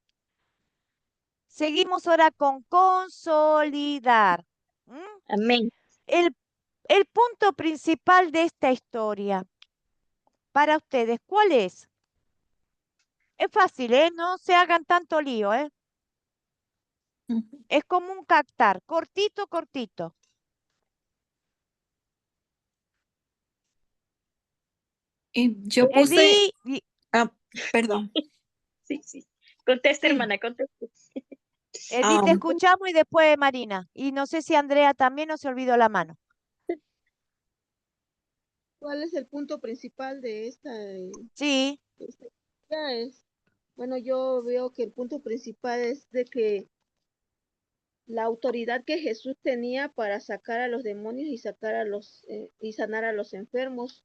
Seguimos ahora con consolidar. Amén. El, el punto principal de esta historia, para ustedes, ¿cuál es? Es fácil, ¿eh? No se hagan tanto lío, ¿eh? Ujú. Es como un captar, cortito, cortito. Yo puse, Edith, perdón, Sí, sí. Conteste, sí, hermana, conteste. Edith, te um, escuchamos y después Marina. Y no sé si Andrea también no se olvidó la mano. ¿Cuál es el punto principal de Sí, esta historia? Bueno, yo veo que el punto principal es de que la autoridad que Jesús tenía para sacar a los demonios y sacar a y sanar a los enfermos.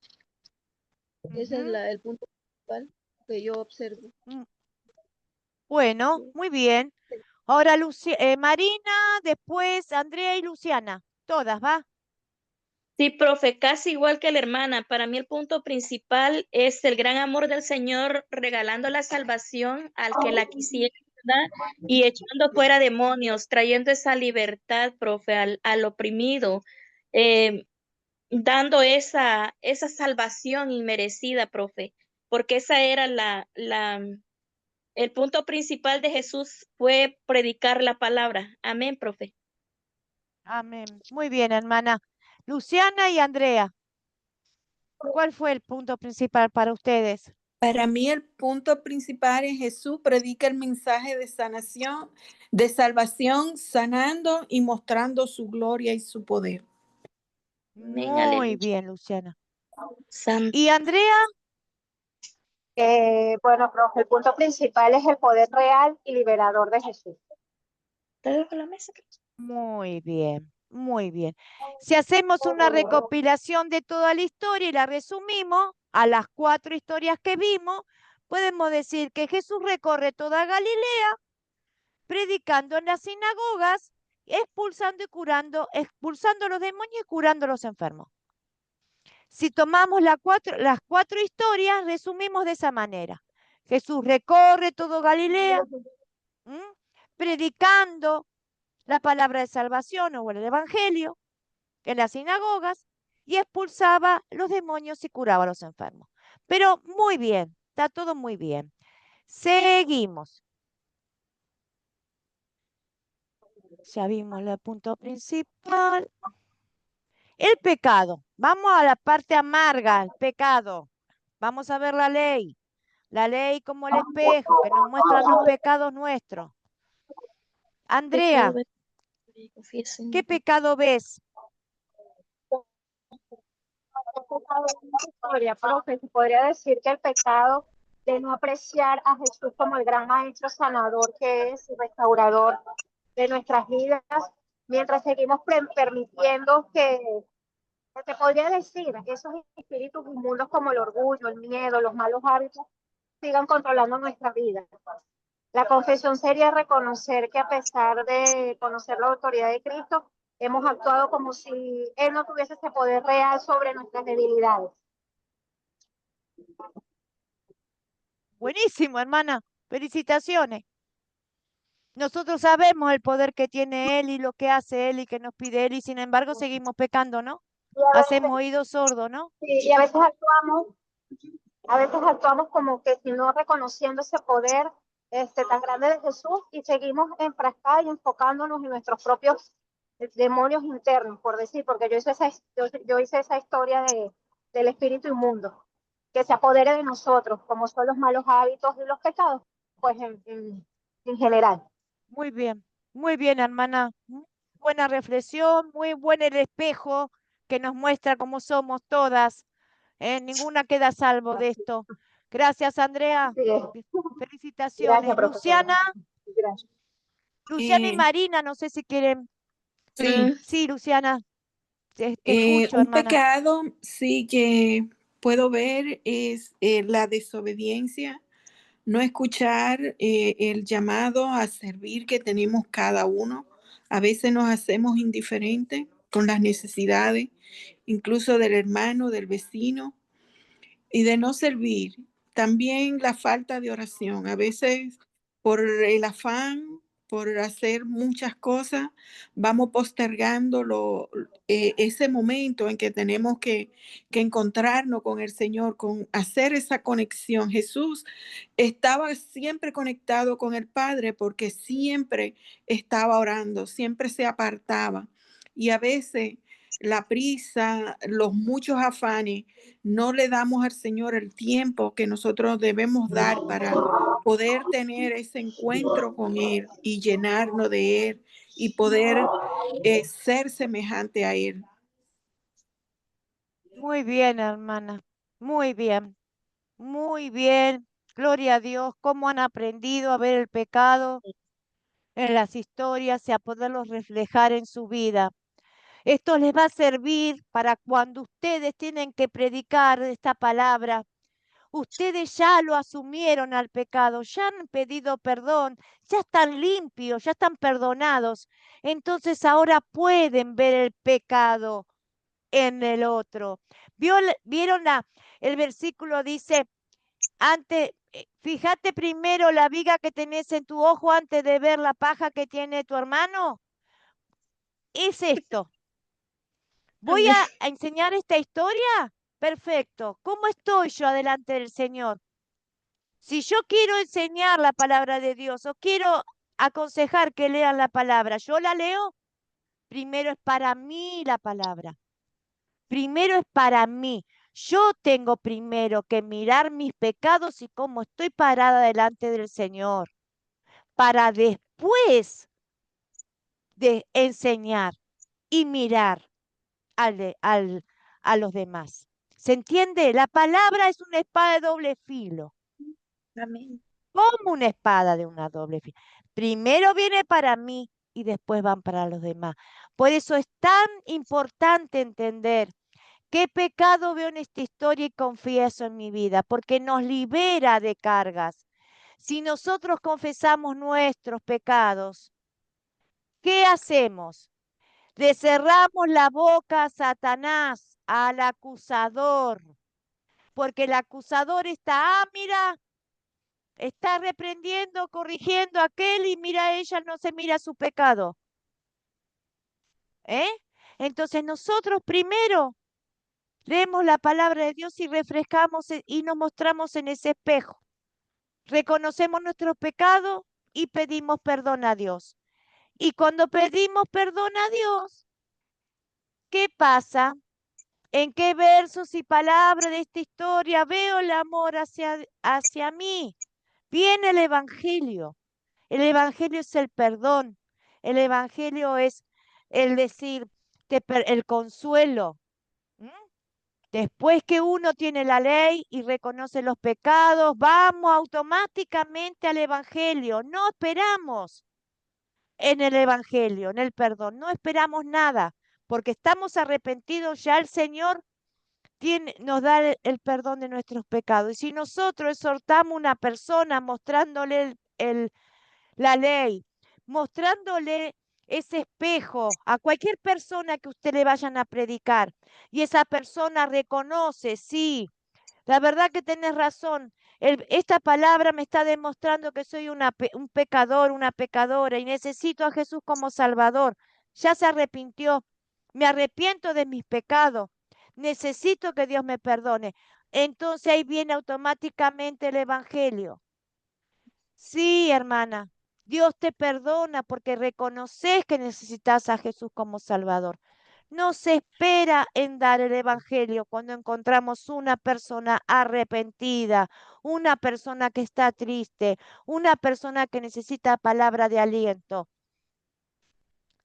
Ese es ujú, el punto principal que yo observo. mm, bueno, Sí. muy bien. Ahora Marina, después Andrea y Luciana. Todas, ¿va? Sí, profe, casi igual que la hermana. Para mí el punto principal es el gran amor del Señor regalando la salvación al que la quisiera, ¿verdad? Y echando fuera demonios, trayendo esa libertad, profe, al oprimido, eh, dando esa salvación inmerecida, profe, porque esa era el punto principal de Jesús fue predicar la palabra. Amén, profe. Amén. Muy bien, hermana. Luciana y Andrea, ¿cuál fue el punto principal para ustedes? para mí el punto principal es Jesús predica el mensaje de sanación, de salvación, sanando y mostrando su gloria y su poder. Amén, Muy aleluya. bien, Luciana. Santo. ¿Y Andrea? Bueno, profe, el punto principal es el poder real y liberador de Jesús. Te dejo la mesa. Muy bien, muy bien. Si hacemos una recopilación de toda la historia y la resumimos a las 4 historias que vimos, podemos decir que Jesús recorre toda Galilea, predicando en las sinagogas, expulsando y curando, expulsando a los demonios y curando a los enfermos. Si tomamos las 4 historias, resumimos de esa manera. Jesús recorre todo Galilea, predicando la palabra de salvación o el evangelio en las sinagogas y expulsaba los demonios y curaba a los enfermos. Pero muy bien, está todo muy bien. Seguimos. Ya vimos el punto principal. El pecado. Vamos a la parte amarga, el pecado. Vamos a ver la ley. La ley como el espejo que nos muestra los pecados nuestros. Pecado, Andrea, confiesen. ¿qué pecado ves? Historia, profe, se podría decir que el pecado de no apreciar a Jesús como el gran maestro sanador que es y restaurador de nuestras vidas, mientras seguimos permitiendo que te podría decir, esos espíritus inmundos como el orgullo, el miedo, los malos hábitos, sigan controlando nuestra vida. La confesión sería reconocer que a pesar de conocer la autoridad de Cristo, hemos actuado como si Él no tuviese ese poder real sobre nuestras debilidades. Buenísimo, hermana. Felicitaciones. Nosotros sabemos el poder que tiene Él y lo que hace Él y que nos pide Él y sin embargo seguimos pecando, ¿no? Y a Hacemos veces, oídos sordos, ¿no? sí, y a veces actuamos como que si no reconociendo ese poder tan grande de Jesús y seguimos enfrascados y enfocándonos en nuestros propios demonios internos, por decir, porque yo hice esa historia del espíritu inmundo, que se apodere de nosotros, como son los malos hábitos y los pecados, pues en general. Muy bien, hermana. Buena reflexión, muy buen el espejo que nos muestra cómo somos todas. Ninguna queda a salvo de esto. Gracias, Andrea. Así es. Gracias, Felicitaciones. profesora. Gracias. Luciana y Eh, Marina, no sé si quieren. sí, Sí, Luciana, te escucho, un hermana. pecado, sí que puedo ver es la desobediencia, no escuchar el llamado a servir que tenemos cada uno. A veces nos hacemos indiferentes con las necesidades, incluso del hermano, del vecino, y de no servir. También la falta de oración. A veces por el afán, por hacer muchas cosas, vamos postergando ese momento en que tenemos que encontrarnos con el Señor, con hacer esa conexión. Jesús estaba siempre conectado con el Padre porque siempre estaba orando, siempre se apartaba. Y a veces la prisa, los muchos afanes, no le damos al Señor el tiempo que nosotros debemos dar para poder tener ese encuentro con Él y llenarnos de Él y poder ser semejante a Él. Muy bien, hermana. Muy bien. Muy bien. Gloria a Dios. Cómo han aprendido a ver el pecado en las historias y a poderlos reflejar en su vida. Esto les va a servir para cuando ustedes tienen que predicar esta palabra. Ustedes ya lo asumieron al pecado, ya han pedido perdón, ya están limpios, ya están perdonados. Entonces ahora pueden ver el pecado en el otro. ¿Vieron el versículo dice, fíjate primero la viga que tenés en tu ojo antes de ver la paja que tiene tu hermano? Es esto. ¿Voy Amén. a enseñar esta historia? Perfecto. ¿Cómo estoy yo delante del Señor? Si yo quiero enseñar la palabra de Dios o quiero aconsejar que lean la palabra, ¿yo la leo? Primero es para mí la palabra. Primero es para mí. Yo tengo primero que mirar mis pecados y cómo estoy parada delante del Señor, para después de enseñar y mirar a los demás. ¿Se entiende? La palabra es una espada de doble filo. Amén. Como una espada de una doble filo. Primero viene para mí y después van para los demás. Por eso es tan importante entender qué pecado veo en esta historia y confieso en mi vida, porque nos libera de cargas. Si nosotros confesamos nuestros pecados, ¿qué hacemos? Le cerramos la boca a Satanás, al acusador, porque el acusador está, mira, está reprendiendo, corrigiendo a aquel y mira, ella no se mira su pecado. ¿Eh? Entonces nosotros primero leemos la palabra de Dios y refrescamos y nos mostramos en ese espejo. Reconocemos nuestro pecado y pedimos perdón a Dios. Y cuando pedimos perdón a Dios, ¿qué pasa? ¿En qué versos y palabras de esta historia veo el amor hacia mí? Viene el Evangelio. El Evangelio es el perdón. El Evangelio es el decir, el consuelo. ¿Mm? Después que uno tiene la ley y reconoce los pecados, vamos automáticamente al Evangelio. No esperamos en el Evangelio, en el perdón. No esperamos nada, porque estamos arrepentidos. Ya el Señor nos da el perdón de nuestros pecados. Y si nosotros exhortamos a una persona mostrándole la ley, mostrándole ese espejo a cualquier persona que usted le vayan a predicar, y esa persona reconoce, sí, la verdad que tenés razón. Esta palabra me está demostrando que soy un pecador, una pecadora y necesito a Jesús como Salvador. Ya se arrepintió. Me arrepiento de mis pecados. Necesito que Dios me perdone. Entonces ahí viene automáticamente el Evangelio. Sí, hermana, Dios te perdona porque reconoces que necesitas a Jesús como Salvador. No se espera en dar el Evangelio cuando encontramos una persona arrepentida, una persona que está triste, una persona que necesita palabra de aliento.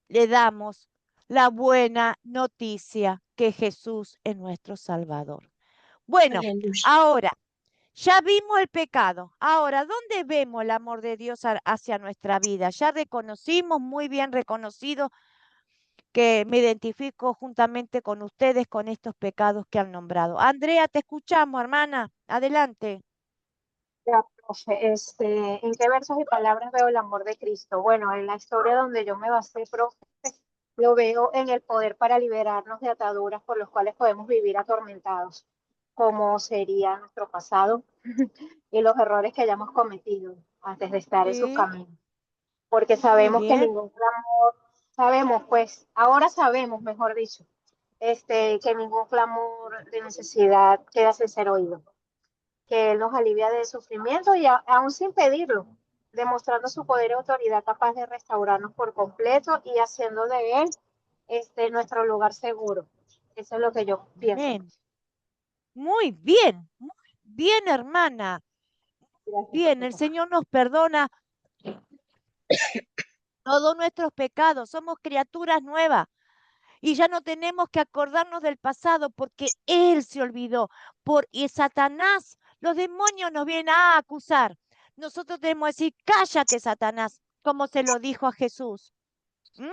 Le damos la buena noticia que Jesús es nuestro Salvador. Bueno, Aleluya. ahora, ya vimos el pecado. Ahora, ¿dónde vemos el amor de Dios hacia nuestra vida? Ya reconocimos, muy bien reconocido, que me identifico juntamente con ustedes con estos pecados que han nombrado. Andrea, te escuchamos, hermana. Adelante. profe. ¿En qué versos y palabras veo el amor de Cristo? Bueno, en la historia donde yo me basé, profe, lo veo en el poder para liberarnos de ataduras por los cuales podemos vivir atormentados, como sería nuestro pasado y los errores que hayamos cometido antes de estar en sus Sí, caminos. Porque muy sabemos que bien. ningún clamor, sabemos pues, ahora sabemos, mejor dicho, que ningún clamor de necesidad queda sin ser oído, que Él nos alivia del sufrimiento y aún sin pedirlo, demostrando su poder y autoridad capaz de restaurarnos por completo y haciendo de Él nuestro lugar seguro. Eso es lo que yo pienso. Amén. Muy bien, hermana. Gracias, Bien, el profesor. Señor nos perdona todos nuestros pecados. Somos criaturas nuevas y ya no tenemos que acordarnos del pasado porque Él se olvidó. Y Satanás, los demonios nos vienen a acusar. Nosotros tenemos que decir, cállate, Satanás, como se lo dijo a Jesús. ¿Mm?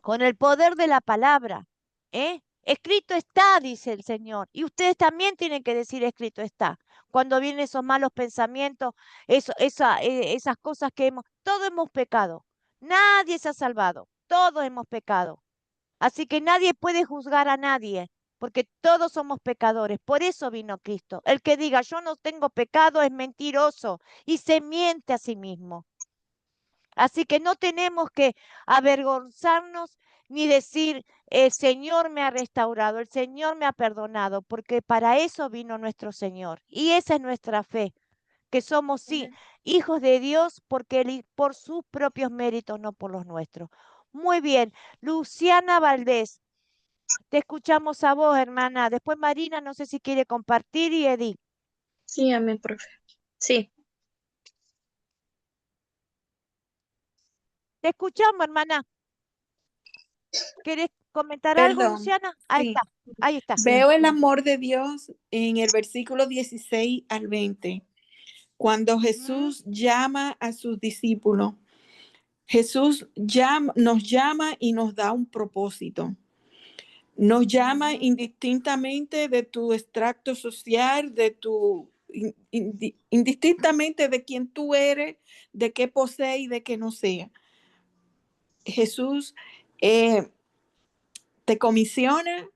Con el poder de la palabra. ¿Eh? Escrito está, dice el Señor. Y ustedes también tienen que decir escrito está. Cuando vienen esos malos pensamientos, esas cosas que todos hemos pecado. Nadie se ha salvado. Todos hemos pecado. Así que nadie puede juzgar a nadie, porque todos somos pecadores. Por eso vino Cristo. El que diga yo no tengo pecado es mentiroso y se miente a sí mismo. Así que no tenemos que avergonzarnos ni decir, el Señor me ha restaurado, el Señor me ha perdonado, porque para eso vino nuestro Señor. Y esa es nuestra fe, que somos, sí, hijos de Dios porque por sus propios méritos, no por los nuestros. Muy bien, Luciana Valdés, te escuchamos a vos, hermana. Después Marina, no sé si quiere compartir, y Edith. Sí, amén, profe. Sí. Te escuchamos, hermana. ¿Querés comentar algo, Perdón, Luciana? Ahí sí. está, ahí está. Veo el amor de Dios en el versículo 16 al 20, cuando Ujú. Jesús llama a sus discípulos. Nos llama y nos da un propósito. Nos llama Ujú. indistintamente de tu extracto social, indistintamente de quién tú eres, de qué posee y de qué no sea. Jesús te comisiona,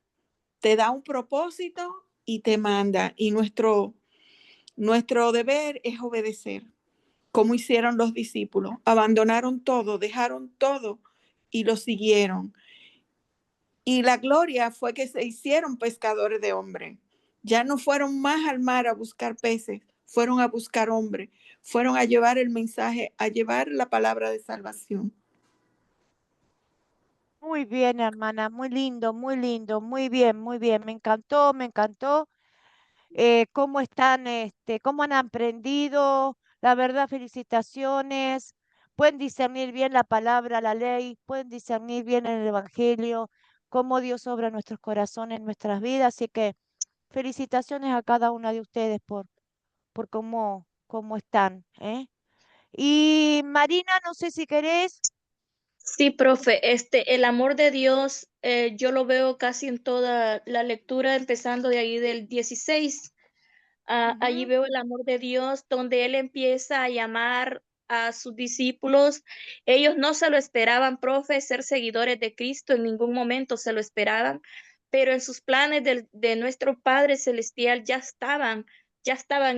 te da un propósito y te manda. Y nuestro deber es obedecer, como hicieron los discípulos. Abandonaron todo, dejaron todo y lo siguieron. Y la gloria fue que se hicieron pescadores de hombres. Ya no fueron más al mar a buscar peces, fueron a buscar hombres, fueron a llevar el mensaje, a llevar la palabra de salvación. Muy bien, hermana, muy lindo, muy bien. Me encantó cómo están, cómo han aprendido. La verdad, felicitaciones. Pueden discernir bien la palabra, la ley, pueden discernir bien el evangelio, cómo Dios obra en nuestros corazones, en nuestras vidas. Así que felicitaciones a cada una de ustedes por cómo están, ¿eh? Y Marina, no sé si querés. Sí, profe, el amor de Dios, yo lo veo casi en toda la lectura, empezando de ahí del 16. Allí Ujú. veo el amor de Dios, donde Él empieza a llamar a sus discípulos. Ellos no se lo esperaban, profe, ser seguidores de Cristo, en ningún momento se lo esperaban, pero en sus planes de nuestro Padre Celestial ya estaban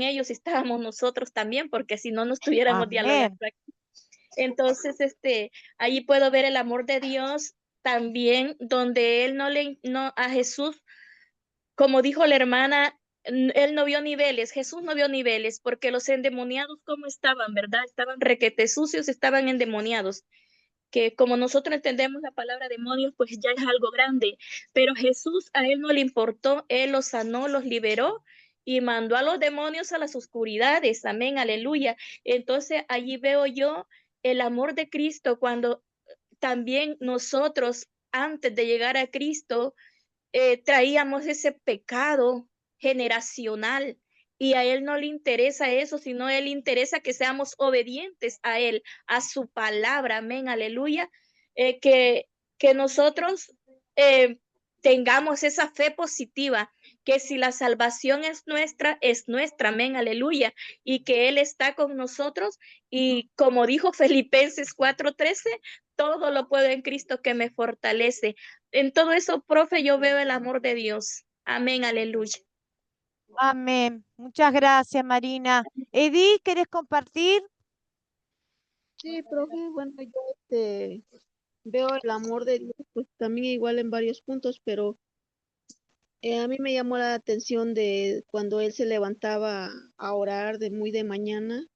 ellos y estábamos nosotros también, porque si no, no estuviéramos dialogando Amén. aquí. Entonces, allí puedo ver el amor de Dios también, donde Él no, a Jesús, como dijo la hermana, él no vio niveles, Jesús no vio niveles, porque los endemoniados, ¿cómo estaban, verdad? Estaban requete sucios, estaban endemoniados, que como nosotros entendemos la palabra demonios, pues ya es algo grande, pero Jesús a él no le importó, él los sanó, los liberó y mandó a los demonios a las oscuridades, amén, aleluya. Entonces allí veo yo el amor de Cristo cuando también nosotros, antes de llegar a Cristo, traíamos ese pecado generacional y a él no le interesa eso, sino a él le interesa que seamos obedientes a él, a su palabra, amén, aleluya, que nosotros tengamos esa fe positiva, que si la salvación es nuestra, amén, aleluya, y que Él está con nosotros. Y como dijo Filipenses 4:13, todo lo puedo en Cristo que me fortalece. En todo eso, profe, yo veo el amor de Dios. Amén, aleluya. Amén. Muchas gracias, Marina. Edith, ¿querés compartir? Sí, profe, bueno, yo veo el amor de Dios, pues también igual en varios puntos, pero a mí me llamó la atención de cuando él se levantaba a orar de muy de mañana.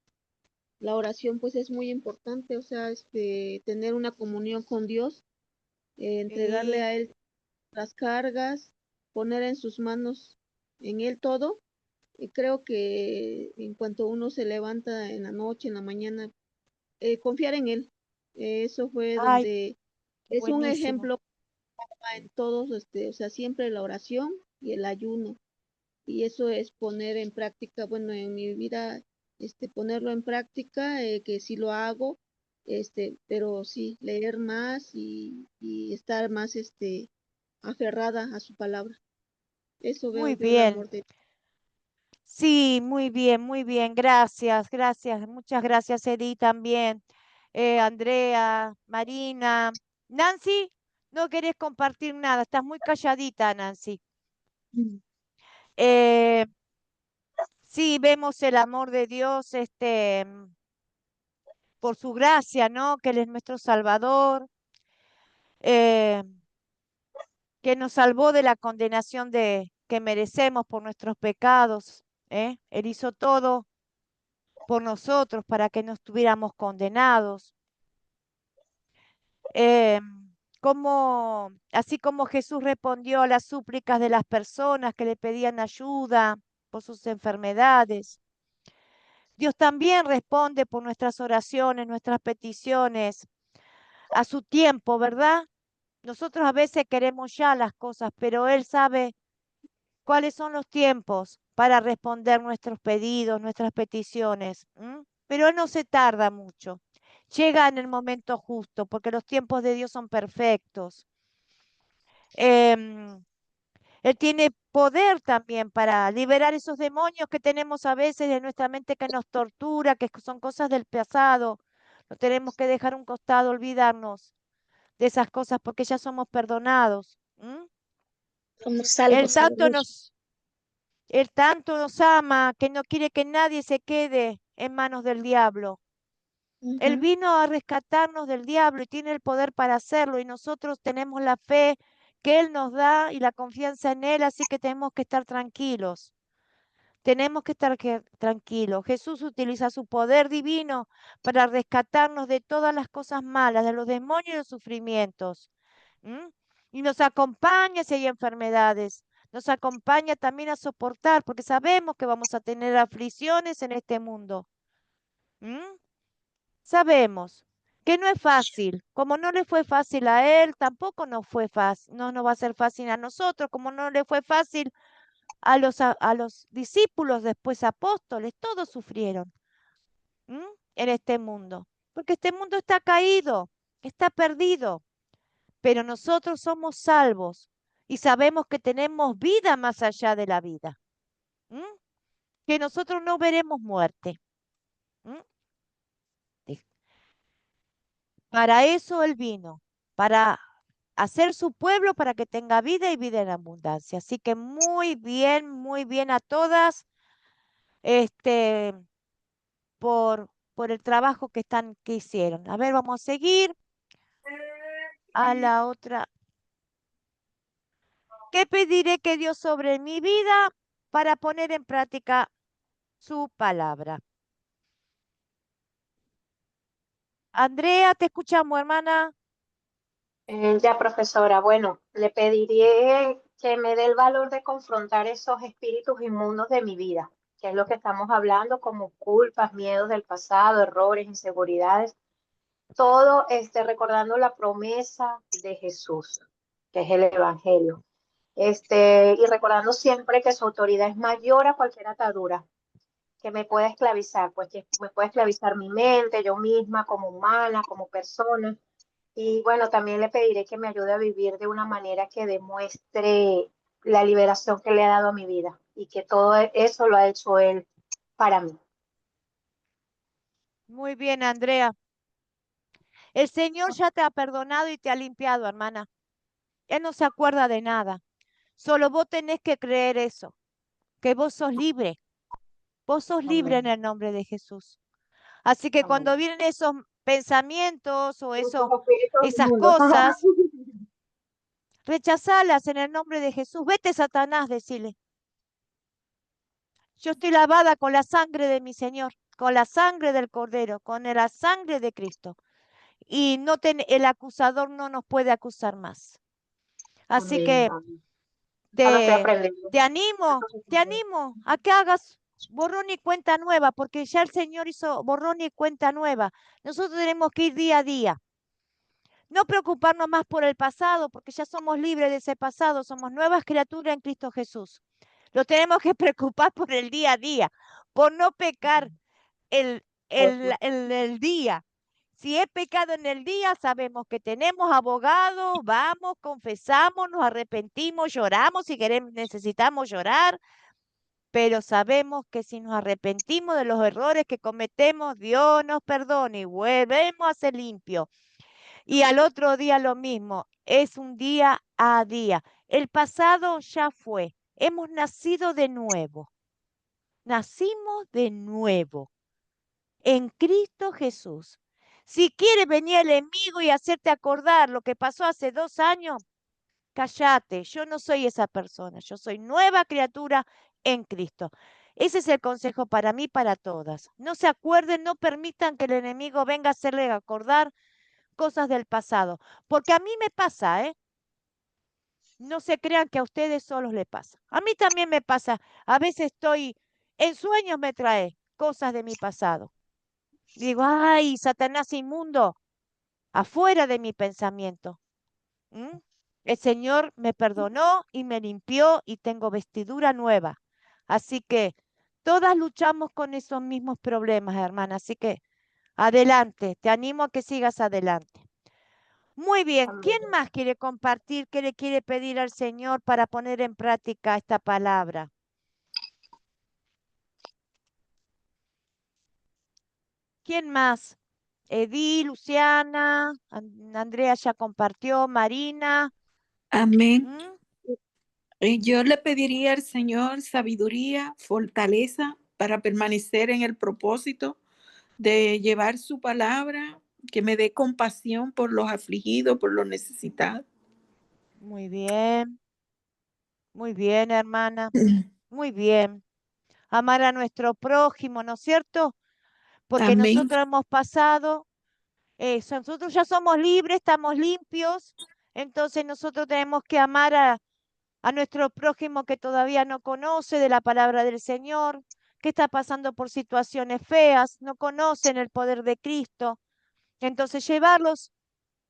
La oración pues es muy importante, o sea, tener una comunión con Dios, entregarle Sí. a Él las cargas, poner en sus manos, en Él todo. Y creo que en cuanto uno se levanta en la noche, en la mañana, confiar en Él. Eso fue Ay, donde es un buenísimo. ejemplo en todos, o sea, siempre la oración y el ayuno. Y eso es poner en práctica, bueno, en mi vida, ponerlo en práctica, que sí lo hago, pero sí, leer más y estar más, aferrada a su palabra. Eso veo Muy yo el bien. amor de... Sí, muy bien, muy bien. Gracias, gracias. Muchas gracias, Edith, también. Andrea, Marina. Nancy, no querés compartir nada. Estás muy calladita, Nancy. Eh, sí, vemos el amor de Dios, por su gracia, ¿no? Que Él es nuestro Salvador, eh, que nos salvó de la condenación que merecemos por nuestros pecados, ¿eh? Él hizo todo por nosotros para que no estuviéramos condenados. Eh, así como Jesús respondió a las súplicas de las personas que le pedían ayuda por sus enfermedades, Dios también responde por nuestras oraciones, nuestras peticiones, a su tiempo, ¿verdad? Nosotros a veces queremos ya las cosas, pero Él sabe cuáles son los tiempos para responder nuestros pedidos, nuestras peticiones. Pero Él no se tarda mucho. Llega en el momento justo, porque los tiempos de Dios son perfectos. Em, Él tiene poder también para liberar esos demonios que tenemos a veces de nuestra mente que nos tortura, que son cosas del pasado. No tenemos que dejar un costado, olvidarnos de esas cosas porque ya somos perdonados. Somos Él salvos, tanto aleluya. nos, Él tanto nos ama que no quiere que nadie se quede en manos del diablo. Él Ujú. vino a rescatarnos del diablo y tiene el poder para hacerlo y nosotros tenemos la fe que Él nos da y la confianza en Él, así que tenemos que estar tranquilos. Tenemos que estar tranquilos. Jesús utiliza su poder divino para rescatarnos de todas las cosas malas, de los demonios y los sufrimientos. ¿m? Y nos acompaña si hay enfermedades. Nos acompaña también a soportar, porque sabemos que vamos a tener aflicciones en este mundo. ¿m? Sabemos que no es fácil. Como no le fue fácil a él, tampoco nos fue fácil. No nos va a ser fácil a nosotros, como no le fue fácil a los discípulos, después apóstoles, todos sufrieron ¿m? En este mundo. Porque este mundo está caído, está perdido, pero nosotros somos salvos y sabemos que tenemos vida más allá de la vida. ¿m? Que nosotros no veremos muerte. ¿m? De- Para eso Él vino, para hacer su pueblo para que tenga vida y vida en abundancia. Así que muy bien a todas, este, por el trabajo que hicieron. A ver, vamos a seguir a la otra. ¿Qué pediré que Dios sobre mi vida para poner en práctica su palabra? Andrea, te escuchamos, hermana. Ya, profesora, bueno, le pediría que me dé el valor de confrontar esos espíritus inmundos de mi vida, que es lo que estamos hablando, como culpas, miedos del pasado, errores, inseguridades, todo recordando la promesa de Jesús, que es el Evangelio. Y recordando siempre que su autoridad es mayor a cualquier atadura que me puede esclavizar, pues que me puede esclavizar mi mente, yo misma, como humana, como persona. Y bueno, también le pediré que me ayude a vivir de una manera que demuestre la liberación que le ha dado a mi vida y que todo eso lo ha hecho Él para mí. Muy bien, Andrea. El Señor ya te ha perdonado y te ha limpiado, hermana. Él no se acuerda de nada. Solo vos tenés que creer eso, que vos sos libre. Vos sos libre en Amén. el nombre de Jesús. Así que cuando Amén. vienen esos pensamientos o Los espíritus esas inmundos. cosas, rechazalas en el nombre de Jesús. Vete, Satanás, decile. Yo estoy lavada con la sangre de mi Señor, con la sangre del Cordero, con la sangre de Cristo. Y el acusador no nos puede acusar más. Así Amén. que Amén. Ya lo estoy te, aprendiendo. te animo a que hagas borrón y cuenta nueva, porque ya el Señor hizo borrón y cuenta nueva. Nosotros tenemos que ir día a día. No preocuparnos más por el pasado, porque ya somos libres de ese pasado, somos nuevas criaturas en Cristo Jesús. Lo tenemos que preocupar por el día a día, por no pecar el día. Si he pecado en el día, sabemos que tenemos abogados, vamos, confesamos, nos arrepentimos, lloramos si queremos, necesitamos llorar, pero sabemos que si nos arrepentimos de los errores que cometemos, Dios nos perdona y volvemos a ser limpios. Y al otro día lo mismo, es un día a día. El pasado ya fue, hemos nacido de nuevo, nacimos de nuevo en Cristo Jesús. Si quiere venir el enemigo y hacerte acordar lo que pasó hace 2 años, cállate, yo no soy esa persona, yo soy nueva criatura en Cristo. Ese es el consejo para mí, para todas. No se acuerden, no permitan que el enemigo venga a hacerle acordar cosas del pasado, porque a mí me pasa, ¿eh? No se crean que a ustedes solos les pasa. A mí también me pasa. A veces estoy en sueños, me trae cosas de mi pasado. Digo, ay, Satanás inmundo, afuera de mi pensamiento. ¿Mm? El Señor me perdonó y me limpió y tengo vestidura nueva. Así que todas luchamos con esos mismos problemas, hermana. Así que adelante, te animo a que sigas adelante. Muy bien, ¿quién Amén. más quiere compartir? ¿Qué le quiere pedir al Señor para poner en práctica esta palabra? ¿Quién más? Edith, Luciana, Andrea ya compartió, Marina. Amén. ¿Mm? Yo le pediría al Señor sabiduría, fortaleza para permanecer en el propósito de llevar su palabra, que me dé compasión por los afligidos, por los necesitados. Muy bien, hermana, muy bien. Amar a nuestro prójimo, ¿no es cierto? Porque Amén, nosotros hemos pasado, nosotros ya somos libres, estamos limpios, entonces nosotros tenemos que amar a nuestro prójimo que todavía no conoce de la palabra del Señor, que está pasando por situaciones feas, no conocen el poder de Cristo. Entonces llevarlos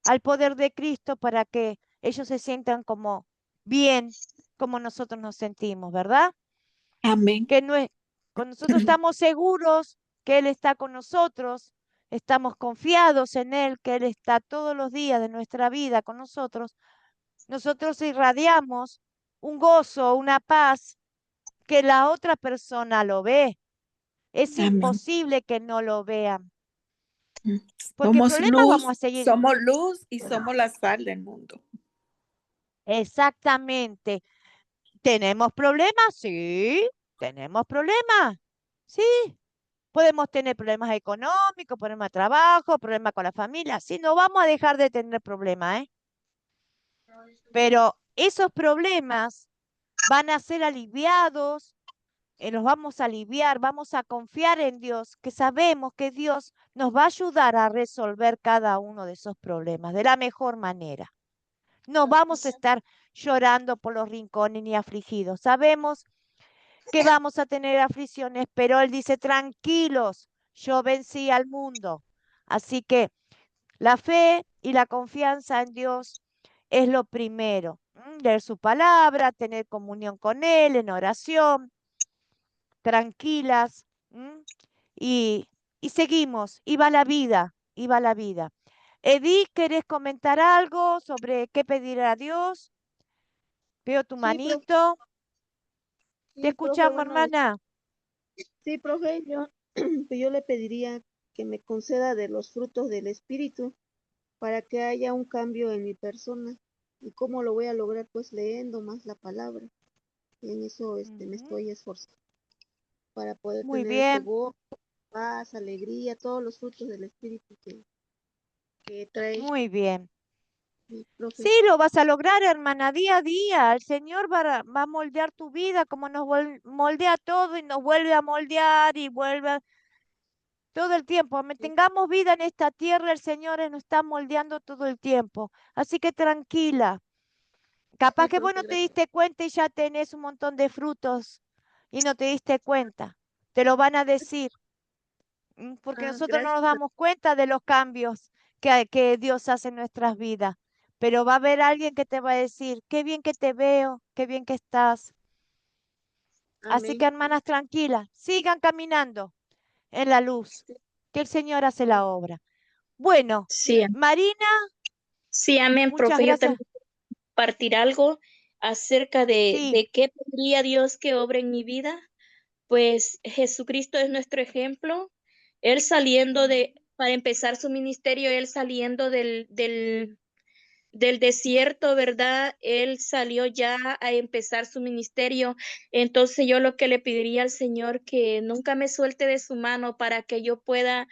al poder de Cristo para que ellos se sientan como bien, como nosotros nos sentimos, ¿verdad? amén, Que no es, Con nosotros estamos seguros que Él está con nosotros, estamos confiados en Él, que Él está todos los días de nuestra vida con nosotros. Nosotros irradiamos un gozo, una paz que la otra persona lo ve. Es amén. imposible que no lo vean, porque Somos problemas vamos a luz, seguir. somos luz y somos la sal del mundo. Exactamente. ¿Tenemos problemas? Sí, tenemos problemas. Sí, podemos tener problemas económicos, problemas de trabajo, problemas con la familia. Sí, no vamos a dejar de tener problemas, ¿eh? Pero esos problemas van a ser aliviados, los vamos a aliviar, vamos a confiar en Dios, que sabemos que Dios nos va a ayudar a resolver cada uno de esos problemas de la mejor manera. No vamos a estar llorando por los rincones ni afligidos. Sabemos que vamos a tener aflicciones, pero Él dice, tranquilos, yo vencí al mundo. Así que la fe y la confianza en Dios es lo primero. Leer su palabra, tener comunión con Él en oración, tranquilas. Y, y seguimos, y va la vida, y va la vida. Edith, ¿querés comentar algo sobre qué pedir a Dios? Veo tu Sí, profe, manito. Te sí, profe, escuchamos, bueno, hermana. sí, profe, pues yo le pediría que me conceda de los frutos del Espíritu para que haya un cambio en mi persona. ¿Y cómo lo voy a lograr? Pues leyendo más la palabra. Y en eso me Ujú. estoy esforzando para poder Muy tener ese bien, gozo, paz, alegría, todos los frutos del Espíritu que trae muy bien. mi Sí, profe. lo vas a lograr, hermana, día a día. El Señor va a moldear tu vida como nos moldea todo y nos vuelve a moldear y todo el tiempo. Tengamos vida en esta tierra, el Señor nos está moldeando todo el tiempo. Así que tranquila. Capaz Sí, que vos profe, no te gracias. diste cuenta y ya tenés un montón de frutos y no te diste cuenta. Te lo van a decir, porque Ah, nosotros no gracias. nos damos cuenta de los cambios que Dios hace en nuestras vidas. Pero va a haber alguien que te va a decir, qué bien que te veo, qué bien que estás. Así que, Amén. hermanas, tranquilas, sigan caminando en la luz, que el Señor hace la obra. Bueno, Sí, Marina, sí, amén, muchas profe. Yo gracias. también compartir algo acerca Sí, de qué pediría Dios que obre en mi vida. Pues Jesucristo es nuestro ejemplo. Él saliendo para empezar su ministerio, él saliendo del desierto, ¿verdad? Él salió ya a empezar su ministerio. Entonces yo lo que le pediría al Señor que nunca me suelte de su mano para que yo pueda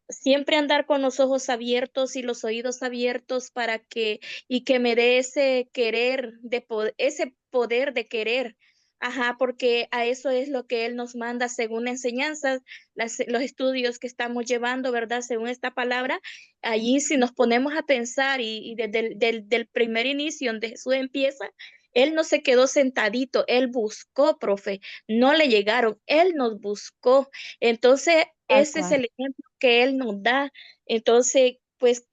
siempre andar con los ojos abiertos y los oídos abiertos para que y que me dé ese querer de ese poder de querer. Ajá, porque a eso es lo que Él nos manda según la enseñanza, los estudios que estamos llevando, ¿verdad? Según esta palabra, allí si nos ponemos a pensar y desde del primer inicio donde Jesús empieza, Él no se quedó sentadito, Él buscó, profe, no le llegaron, Él nos buscó. Entonces, tal ese es cual. el ejemplo que Él nos da. Entonces, pues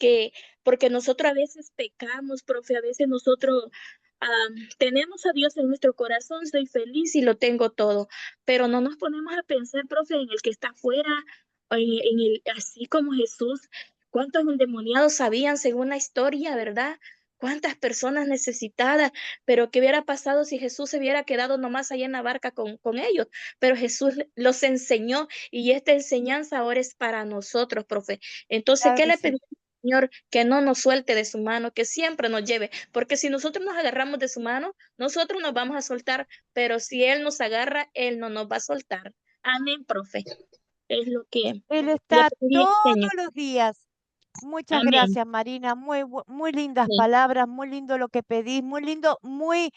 porque nosotros a veces pecamos, profe, a veces nosotros tenemos a Dios en nuestro corazón, soy feliz y lo tengo todo, pero no nos ponemos a pensar, profe, en el que está afuera, así como Jesús, cuántos endemoniados habían según la historia, ¿verdad? Cuántas personas necesitadas, pero qué hubiera pasado si Jesús se hubiera quedado nomás allá en la barca con ellos, pero Jesús los enseñó y esta enseñanza ahora es para nosotros, profe. Entonces, Claro ¿qué que le sí. pedimos al Señor? Que no nos suelte de su mano, que siempre nos lleve, porque si nosotros nos agarramos de su mano, nosotros nos vamos a soltar, pero si Él nos agarra, Él no nos va a soltar. Amén, profe. Es lo que Él le está pediría todos al Señor. los días. Muchas Amén. gracias, Marina. Muy lindas Sí. palabras, muy lindo lo que pedís, muy lindo, muy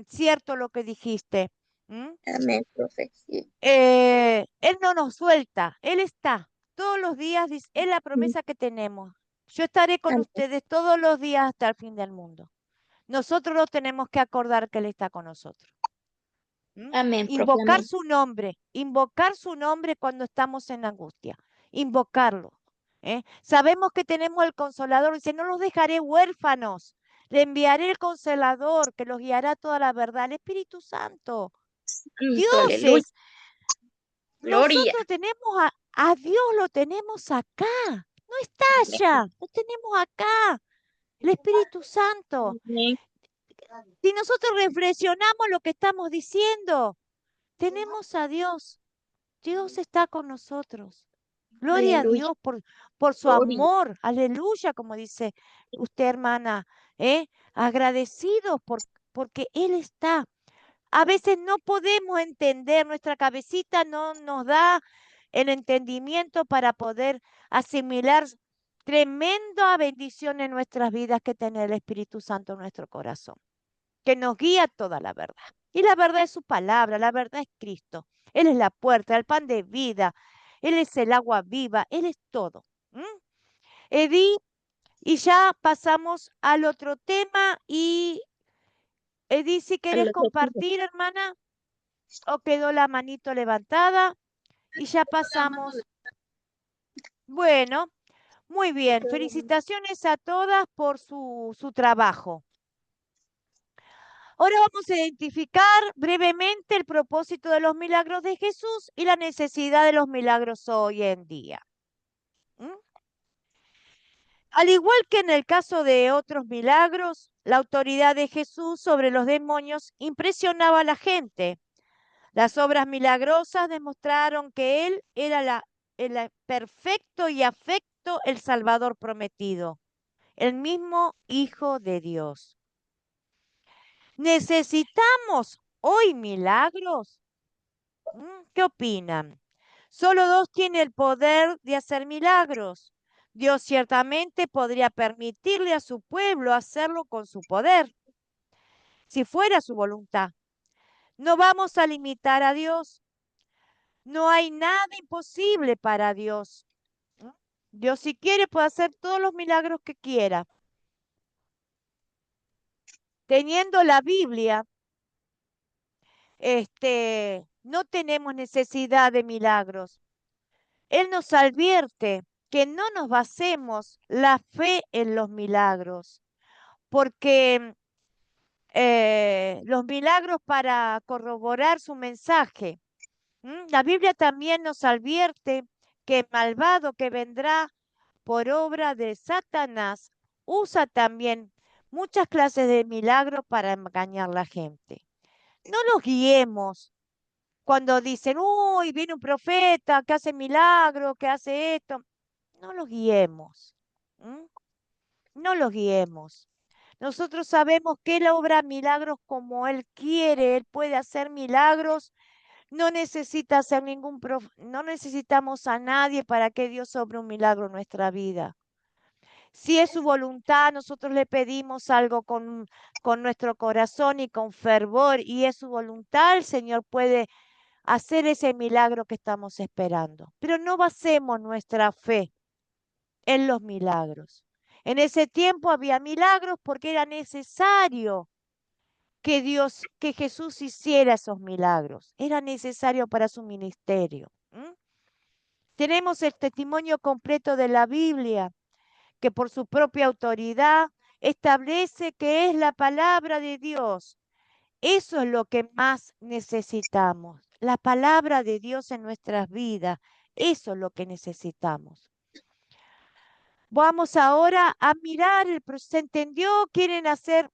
cierto lo que dijiste. ¿M? Amén, profe. Sí. Él no nos suelta, Él está todos los días, es la promesa que tenemos. Yo estaré con Amén, ustedes todos los días hasta el fin del mundo. Nosotros nos tenemos que acordar que Él está con nosotros. ¿M? amén, profe. Amén. Invocar su nombre cuando estamos en angustia, invocarlo. Sabemos que tenemos el Consolador, dice, no los dejaré huérfanos, le enviaré el Consolador que los guiará a toda la verdad, el Espíritu Santo. Santo, aleluya. Dioses, Gloria. nosotros tenemos a Dios, lo tenemos acá, no está Amén. allá, lo tenemos acá, el Espíritu Santo. Amén. Si nosotros reflexionamos lo que estamos diciendo, tenemos a Dios. Dios está con nosotros. Gloria a Aleluya. Dios por su Gloria. amor. Aleluya, como dice usted, hermana. Agradecidos porque Él está. A veces no podemos entender, nuestra cabecita no nos da el entendimiento para poder asimilar tremenda bendición en nuestras vidas que tiene el Espíritu Santo en nuestro corazón, que nos guía toda la verdad. Y la verdad es su palabra, la verdad es Cristo. Él es la puerta, el pan de vida, Él es el agua viva, Él es todo. ¿M? Edith, y ya pasamos al otro tema. Y Edith, si A querés los objetivos. compartir, hermana, o quedó la manito levantada y ya La mano pasamos. Bueno, muy me bien. quedó la mano. Felicitaciones a todas por su trabajo. Ahora vamos a identificar brevemente el propósito de los milagros de Jesús y la necesidad de los milagros hoy en día. ¿Mm? Al igual que en el caso de otros milagros, La autoridad de Jesús sobre los demonios impresionaba a la gente. Las obras milagrosas demostraron que Él era el perfecto y afecto el Salvador prometido, el mismo Hijo de Dios. ¿Necesitamos hoy milagros? ¿Qué opinan? Solo Dios tiene el poder de hacer milagros. Dios ciertamente podría permitirle a su pueblo hacerlo con su poder, si fuera su voluntad. No vamos a limitar a Dios. No hay nada imposible para Dios. Dios, si quiere, puede hacer todos los milagros que quiera. Teniendo la Biblia, no tenemos necesidad de milagros. Él nos advierte que no nos basemos la fe en los milagros, porque los milagros para corroborar su mensaje. La Biblia también nos advierte que el malvado que vendrá por obra de Satanás usa también muchas clases de milagros para engañar a la gente. No los guiemos cuando dicen, uy, viene un profeta que hace milagros, que hace esto. No los guiemos. ¿m? No los guiemos. Nosotros sabemos que Él obra milagros como Él quiere. Él puede hacer milagros. No necesita hacer no necesitamos a nadie para que Dios obre un milagro en nuestra vida. Si es su voluntad, nosotros le pedimos algo con nuestro corazón y con fervor, y es su voluntad, el Señor puede hacer ese milagro que estamos esperando. Pero no basemos nuestra fe en los milagros. En ese tiempo había milagros porque era necesario que Jesús hiciera esos milagros. Era necesario para su ministerio. Tenemos el testimonio completo de la Biblia, que por su propia autoridad establece que es la palabra de Dios. Eso es lo que más necesitamos, la palabra de Dios en nuestras vidas. Eso es lo que necesitamos. Vamos ahora a mirar, ¿se entendió? ¿Quieren hacer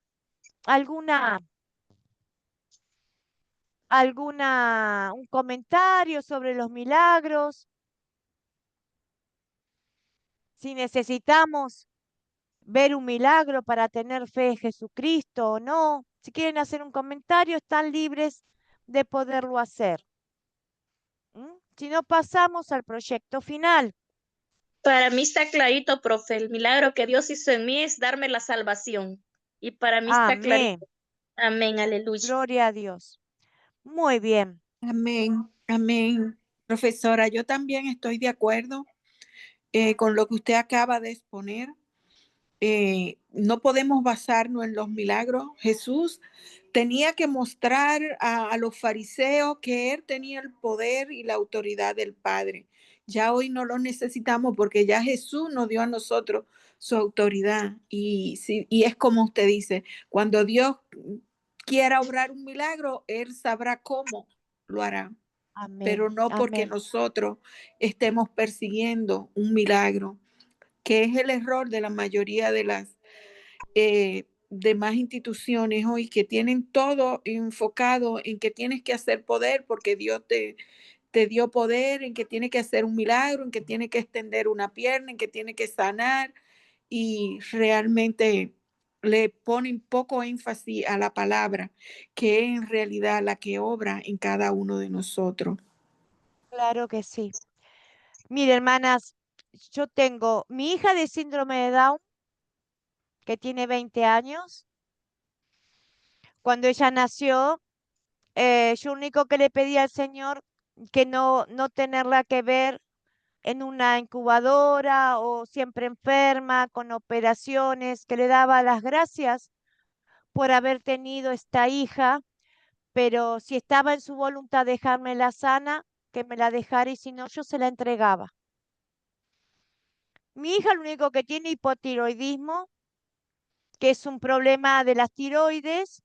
un comentario sobre los milagros? Si necesitamos ver un milagro para tener fe en Jesucristo o no. Si quieren hacer un comentario, están libres de poderlo hacer. Si no, pasamos al proyecto final. Para mí está clarito, profe. El milagro que Dios hizo en mí es darme la salvación. Y para mí está clarito. Amén. Amén, aleluya. Gloria a Dios. Muy bien. Amén, amén. Profesora, yo también estoy de acuerdo con lo que usted acaba de exponer. No podemos basarnos en los milagros. Jesús tenía que mostrar a los fariseos que él tenía el poder y la autoridad del Padre. Ya hoy no lo necesitamos porque ya Jesús nos dio a nosotros su autoridad. Y es como usted dice, cuando Dios quiera obrar un milagro, él sabrá cómo lo hará, pero Amén. no porque Amén. nosotros estemos persiguiendo un milagro, que es el error de la mayoría de las demás instituciones hoy, que tienen todo enfocado en que tienes que hacer poder porque Dios te dio poder, en que tiene que hacer un milagro, en que tiene que extender una pierna, en que tiene que sanar, y realmente le ponen poco énfasis a la palabra, que es en realidad la que obra en cada uno de nosotros. Claro que sí. Mire, hermanas, yo tengo mi hija de síndrome de Down, que tiene 20 años. Cuando ella nació, yo único que le pedí al Señor que no tenerla que ver en una incubadora o siempre enferma, con operaciones, que le daba las gracias por haber tenido esta hija, pero si estaba en su voluntad dejármela sana, que me la dejara, y si no, yo se la entregaba. Mi hija lo único que tiene hipotiroidismo, que es un problema de las tiroides,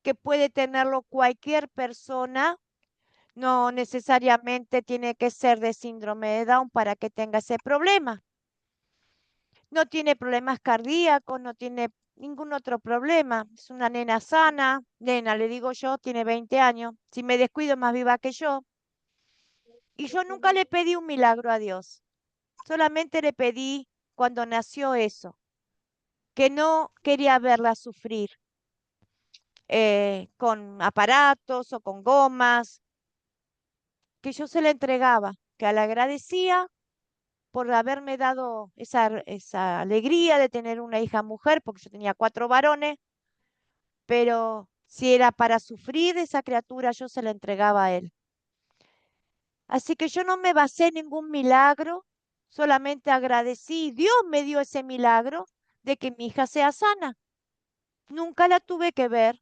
que puede tenerlo cualquier persona. No necesariamente tiene que ser de síndrome de Down para que tenga ese problema. No tiene problemas cardíacos, no tiene ningún otro problema. Es una nena sana, nena, le digo yo, tiene 20 años. Si me descuido, más viva que yo. Y yo nunca le pedí un milagro a Dios. Solamente le pedí cuando nació eso, que no quería verla sufrir con aparatos o con gomas, que yo se la entregaba, que la agradecía por haberme dado esa alegría de tener una hija mujer, porque yo tenía 4 varones, pero si era para sufrir esa criatura, yo se la entregaba a él. Así que yo no me basé en ningún milagro, solamente agradecí. Dios me dio ese milagro de que mi hija sea sana. Nunca la tuve que ver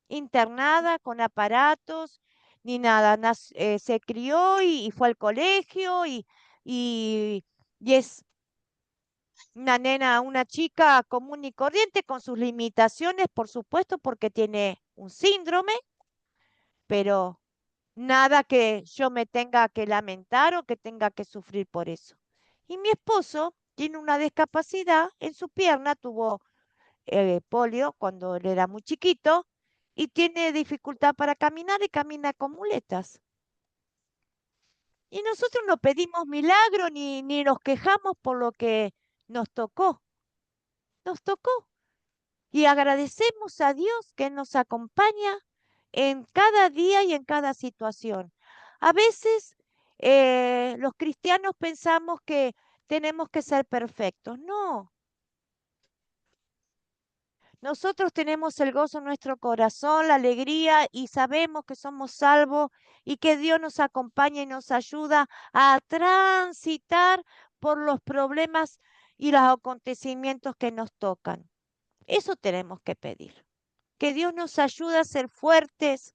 internada con aparatos ni nada. Se crió y fue al colegio y, y es una nena, una chica común y corriente con sus limitaciones, por supuesto, porque tiene un síndrome, pero nada que yo me tenga que lamentar o que tenga que sufrir por eso. Y mi esposo tiene una discapacidad en su pierna, tuvo polio cuando él era muy chiquito y tiene dificultad para caminar y camina con muletas. Y nosotros no pedimos milagro ni nos quejamos por lo que nos tocó. Nos tocó. Y agradecemos a Dios que nos acompaña en cada día y en cada situación. A veces los cristianos pensamos que tenemos que ser perfectos. No, nosotros tenemos el gozo en nuestro corazón, la alegría y sabemos que somos salvos y que Dios nos acompaña y nos ayuda a transitar por los problemas y los acontecimientos que nos tocan. Eso tenemos que pedir. Que Dios nos ayude a ser fuertes.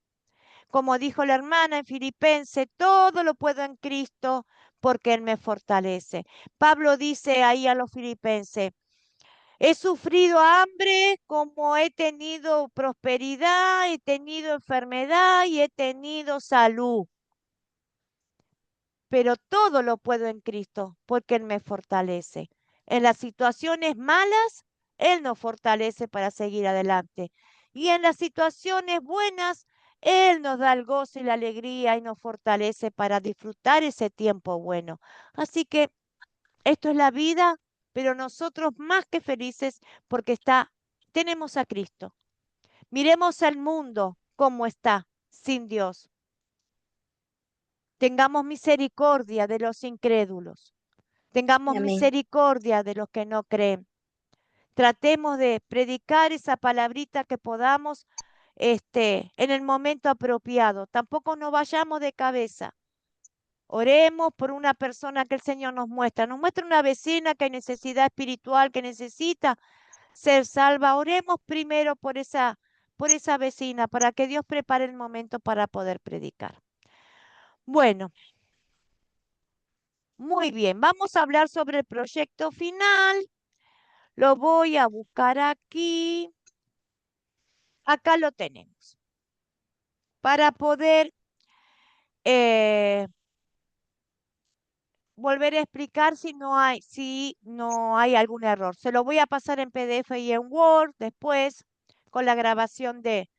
Como dijo la hermana en Filipenses, todo lo puedo en Cristo porque Él me fortalece. Pablo dice ahí a los filipenses, he sufrido hambre como he tenido prosperidad, he tenido enfermedad y he tenido salud. Pero todo lo puedo en Cristo porque Él me fortalece. En las situaciones malas, Él nos fortalece para seguir adelante. Y en las situaciones buenas, Él nos da el gozo y la alegría y nos fortalece para disfrutar ese tiempo bueno. Así que esto es la vida, pero nosotros más que felices porque tenemos a Cristo. Miremos al mundo como está sin Dios. Tengamos misericordia de los incrédulos. Tengamos Amén. misericordia de los que no creen. Tratemos de predicar esa palabrita que podamos en el momento apropiado. Tampoco nos vayamos de cabeza. Oremos por una persona que el Señor nos muestra. Nos muestra una vecina que hay necesidad espiritual, que necesita ser salva. Oremos primero por esa vecina, para que Dios prepare el momento para poder predicar. Bueno, muy bien. Vamos a hablar sobre el proyecto final. Lo voy a buscar aquí. Acá lo tenemos. Para poder volver a explicar si no hay algún error. Se lo voy a pasar en PDF y en Word después con la grabación de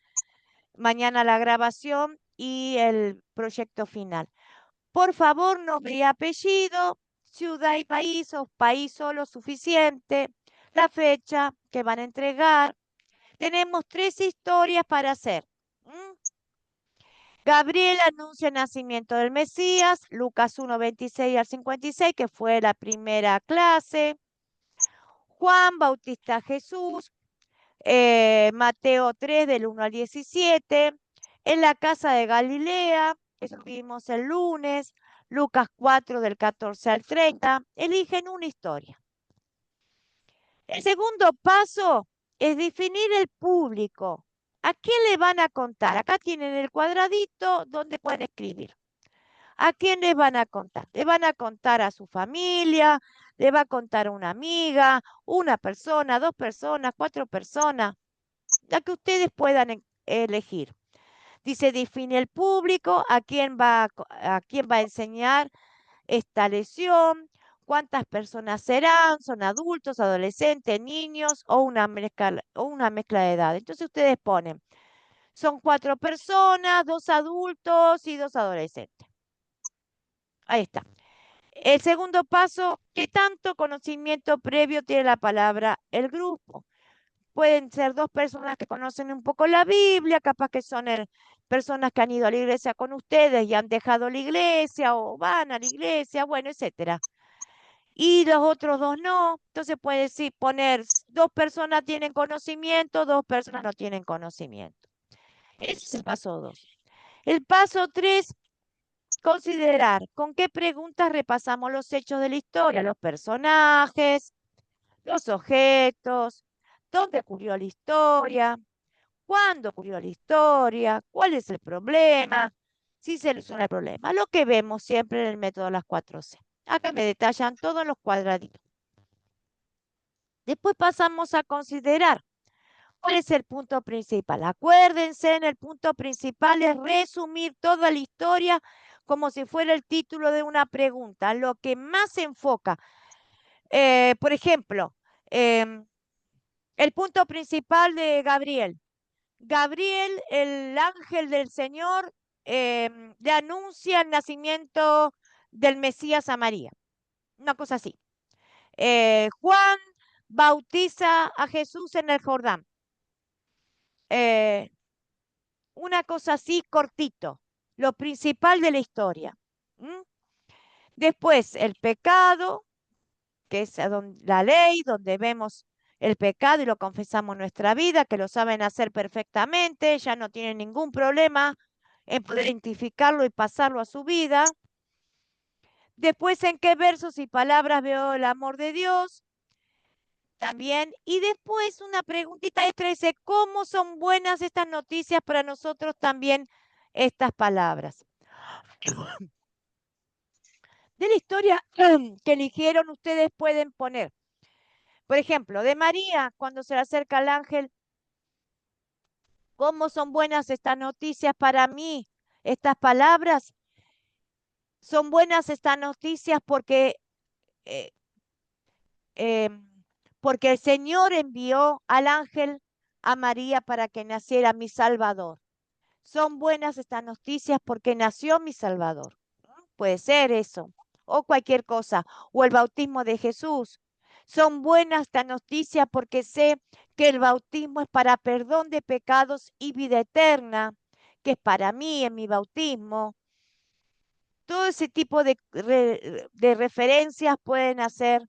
mañana, la grabación y el proyecto final. Por favor, nombre y apellido, ciudad y país o país solo suficiente, la fecha que van a entregar. Tenemos 3 historias para hacer. Gabriel anuncia el nacimiento del Mesías, Lucas 1, 26 al 56, que fue la primera clase. Juan bautiza a Jesús, Mateo 3, del 1 al 17. En la casa de Galilea, eso vimos el lunes, Lucas 4, del 14 al 30. Eligen una historia. El segundo paso es definir el público. ¿A quién le van a contar? Acá tienen el cuadradito donde pueden escribir. ¿A quién les van a contar? Le van a contar a su familia, le va a contar a una amiga, una persona, 2 personas, 4 personas, la que ustedes puedan elegir. Dice, define el público, a quién va a enseñar esta lección, ¿Cuántas personas serán? ¿Son adultos, adolescentes, niños o una mezcla de edad? Entonces ustedes ponen, son 4 personas, 2 adultos y 2 adolescentes. Ahí está. El segundo paso, ¿qué tanto conocimiento previo tiene la palabra el grupo? Pueden ser 2 personas que conocen un poco la Biblia, capaz que son personas que han ido a la iglesia con ustedes y han dejado la iglesia o van a la iglesia, bueno, etcétera. Y los otros 2 no. Entonces puede decir, poner 2 personas tienen conocimiento, 2 personas no tienen conocimiento. Ese es el paso 2. El paso 3, considerar con qué preguntas repasamos los hechos de la historia, los personajes, los objetos, dónde ocurrió la historia, cuándo ocurrió la historia, cuál es el problema, si se soluciona el problema. Lo que vemos siempre en el método de las 4C. Acá me detallan todos los cuadraditos. Después pasamos a considerar cuál es el punto principal. Acuérdense, en el punto principal es resumir toda la historia como si fuera el título de una pregunta, lo que más se enfoca. Por ejemplo, el punto principal de Gabriel. Gabriel, el ángel del Señor, le anuncia el nacimiento del Mesías a María. Una cosa así. Juan bautiza a Jesús en el Jordán. Una cosa así cortito, lo principal de la historia. Después, el pecado, que es la ley, donde vemos el pecado y lo confesamos en nuestra vida, que lo saben hacer perfectamente, ya no tienen ningún problema en poder identificarlo y pasarlo a su vida. Después, en qué versos y palabras veo el amor de Dios también. Y después una preguntita extra dice, ¿cómo son buenas estas noticias para nosotros también estas palabras? De la historia que eligieron, ustedes pueden poner, por ejemplo, de María, cuando se le acerca al ángel, ¿cómo son buenas estas noticias para mí? Estas palabras son buenas estas noticias eh, em, porque el Señor envió al ángel a María para que naciera mi Salvador. Son buenas estas noticias porque nació mi Salvador. Puede ser eso, o cualquier cosa, o el bautismo de Jesús. Son buenas estas noticias porque sé que el bautismo es para perdón de pecados y vida eterna, que es para mí en mi bautismo. Todo ese tipo de referencias pueden hacer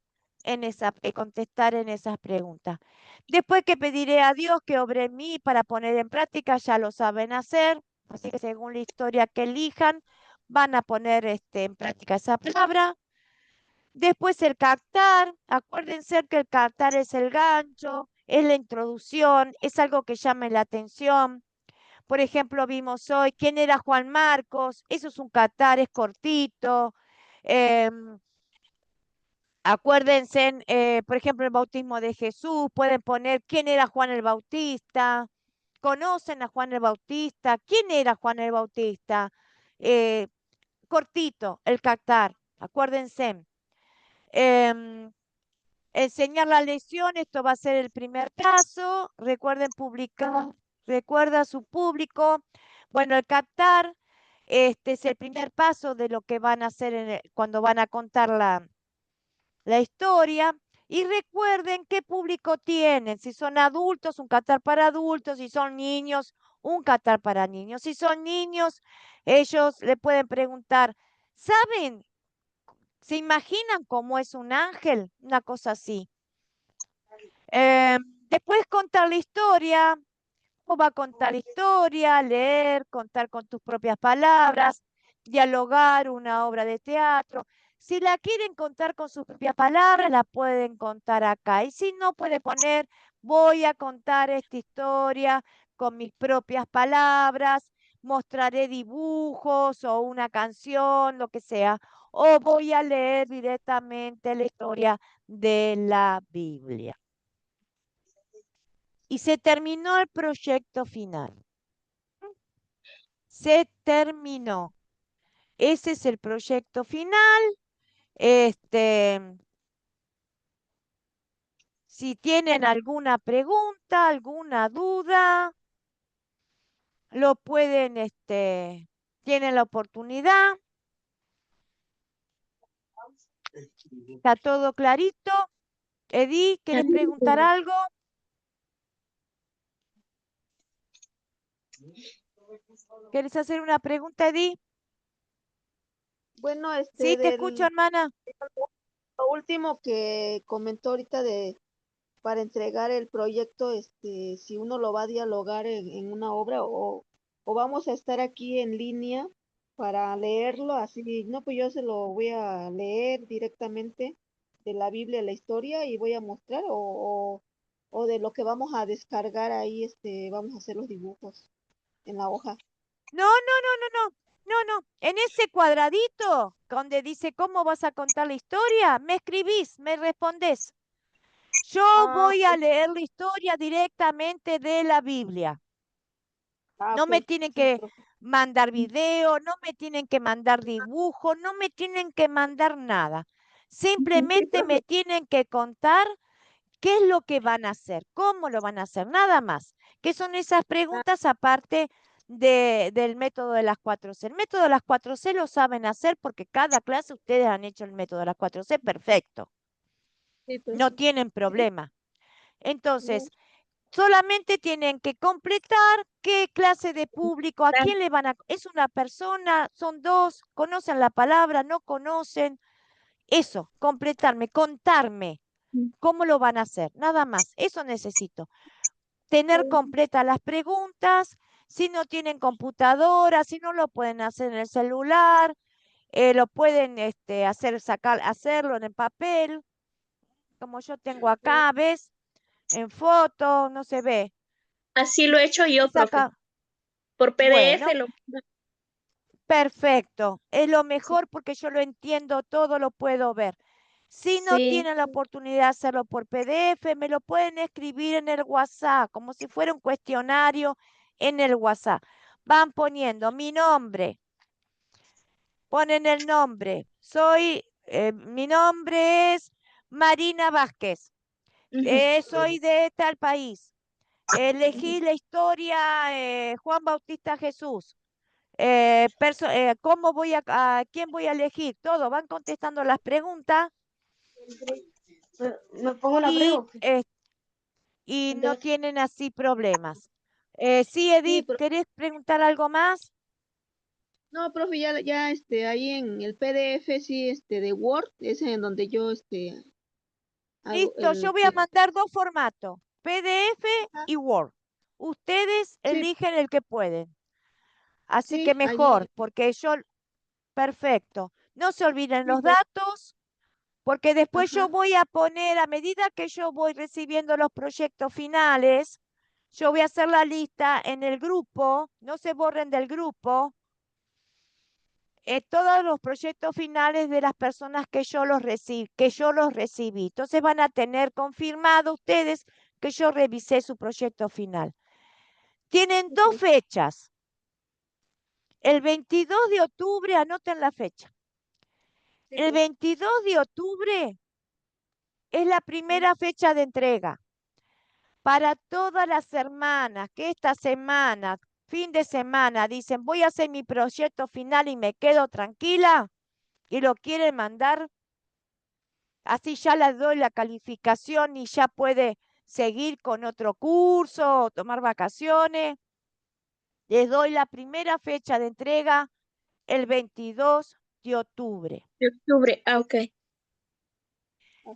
contestar en esas preguntas. Después que pediré a Dios que obre en mí para poner en práctica, ya lo saben hacer, así que según la historia que elijan, van a poner en práctica esa palabra. Después el captar, acuérdense que el captar es el gancho, es la introducción, es algo que llame la atención. Por ejemplo, vimos hoy quién era Juan Marcos, eso es un captar, es cortito. Acuérdense, por ejemplo, el bautismo de Jesús, pueden poner quién era Juan el Bautista, conocen a Juan el Bautista, quién era Juan el Bautista. Eh, Cortito, el captar, acuérdense. Em, Enseñar la lección, esto va a ser el primer paso. Recuerden publicar, recuerda a su público. Bueno, el captar, este es el primer paso de lo que van a hacer cuando van a contar la historia. Y recuerden qué público tienen. Si son adultos, un captar para adultos. Si son niños, un captar para niños. Si son niños, ellos le pueden preguntar, ¿saben? ¿Se imaginan cómo es un ángel? Una cosa así. Después contar la historia, o va a contar la historia, leer, contar con tus propias palabras, dialogar una obra de teatro. Si la quieren contar con sus propias palabras, la pueden contar acá. Y si no, puede poner, voy a contar esta historia con mis propias palabras, mostraré dibujos o una canción, lo que sea, o voy a leer directamente la historia de la Biblia. Y se terminó el proyecto final. Se terminó. Ese es el proyecto final Si tienen alguna pregunta, alguna duda, lo pueden, tienen la oportunidad. ¿Está todo clarito? Edith, ¿quieres preguntar algo? ¿Quieres hacer una pregunta, Edith? Bueno, Sí, te escucho, hermana. lo último que comentó ahorita para entregar el proyecto, si uno lo va a dialogar en una obra o vamos a estar aquí en línea para leerlo, así, no, pues yo se lo voy a leer directamente de la Biblia, la historia y voy a mostrar o de lo que vamos a descargar ahí, vamos a hacer los dibujos en la hoja. No, no, no, no, no. No, no. En ese cuadradito donde dice cómo vas a contar la historia, me escribís, me respondés. Yo voy a leer la historia directamente de la Biblia. No me Ok, tienen sí, que profe. mandar video, no me tienen que mandar dibujo, no me tienen que mandar nada. Sí, Simplemente me profe. tienen que contar qué es lo que van a hacer, cómo lo van a hacer, nada más. ¿Qué son esas preguntas aparte del método de las 4C? El método de las 4C lo saben hacer porque cada clase ustedes han hecho el método de las 4C perfecto. Sí, No profe. tienen Sí, problema. no, Entonces, solamente tienen que completar qué clase de público, a quién le van a... ¿Es una persona? ¿Son dos? ¿Conocen la palabra? ¿No conocen? Eso, completarme, contarme cómo lo van a hacer. Nada más, eso necesito. Tener completas las preguntas. Si no tienen computadora, si no lo pueden hacer en el celular, lo pueden hacerlo en el papel, como yo tengo acá, ¿ves? En foto, no se ve. Así lo he hecho yo, profe. Saca, Por PDF bueno, lo... perfecto. Es lo Sí. mejor porque yo lo entiendo todo, lo puedo ver. Si no Sí. tienen la oportunidad de hacerlo por PDF, me lo pueden escribir en el WhatsApp, como si fuera un cuestionario en el WhatsApp. Van poniendo mi nombre, ponen el nombre. Mi nombre es Marina Vázquez. Ujú. Soy de tal país. Elegí la historia Juan Bautista Jesús. ¿Quién voy a elegir? Todo, van contestando las preguntas ¿Me pongo la y, breva o qué? y no Entonces, tienen así problemas. Sí, sí, Edith, ¿querés preguntar algo más? no, profe, ya, ahí en el PDF, sí, de Word, es en donde yo, hago Listo, yo voy a mandar dos formatos, PDF ajá, y Word. Ustedes sí, eligen el que pueden. Así que sí, mejor, allí, porque perfecto. No se olviden sí, los profe, datos, porque después yo ajá, voy a poner, a medida que yo voy recibiendo los proyectos finales, yo voy a hacer la lista en el grupo, no se borren del grupo, todos los proyectos finales de las personas que yo los recibí. Entonces van a tener confirmado ustedes que yo revisé su proyecto final. Tienen sí, dos profe, fechas. El 22 de octubre, anoten la fecha. sí, El profe, 22 de octubre es la sí, primera fecha de entrega. Para todas las hermanas que esta semana, fin de semana, dicen voy a hacer mi proyecto final y me quedo tranquila y lo quieren mandar, así ya les doy la calificación y ya puede seguir con otro curso o tomar vacaciones. Les doy la primera fecha de entrega el 22 de octubre. De octubre. Ah, ok.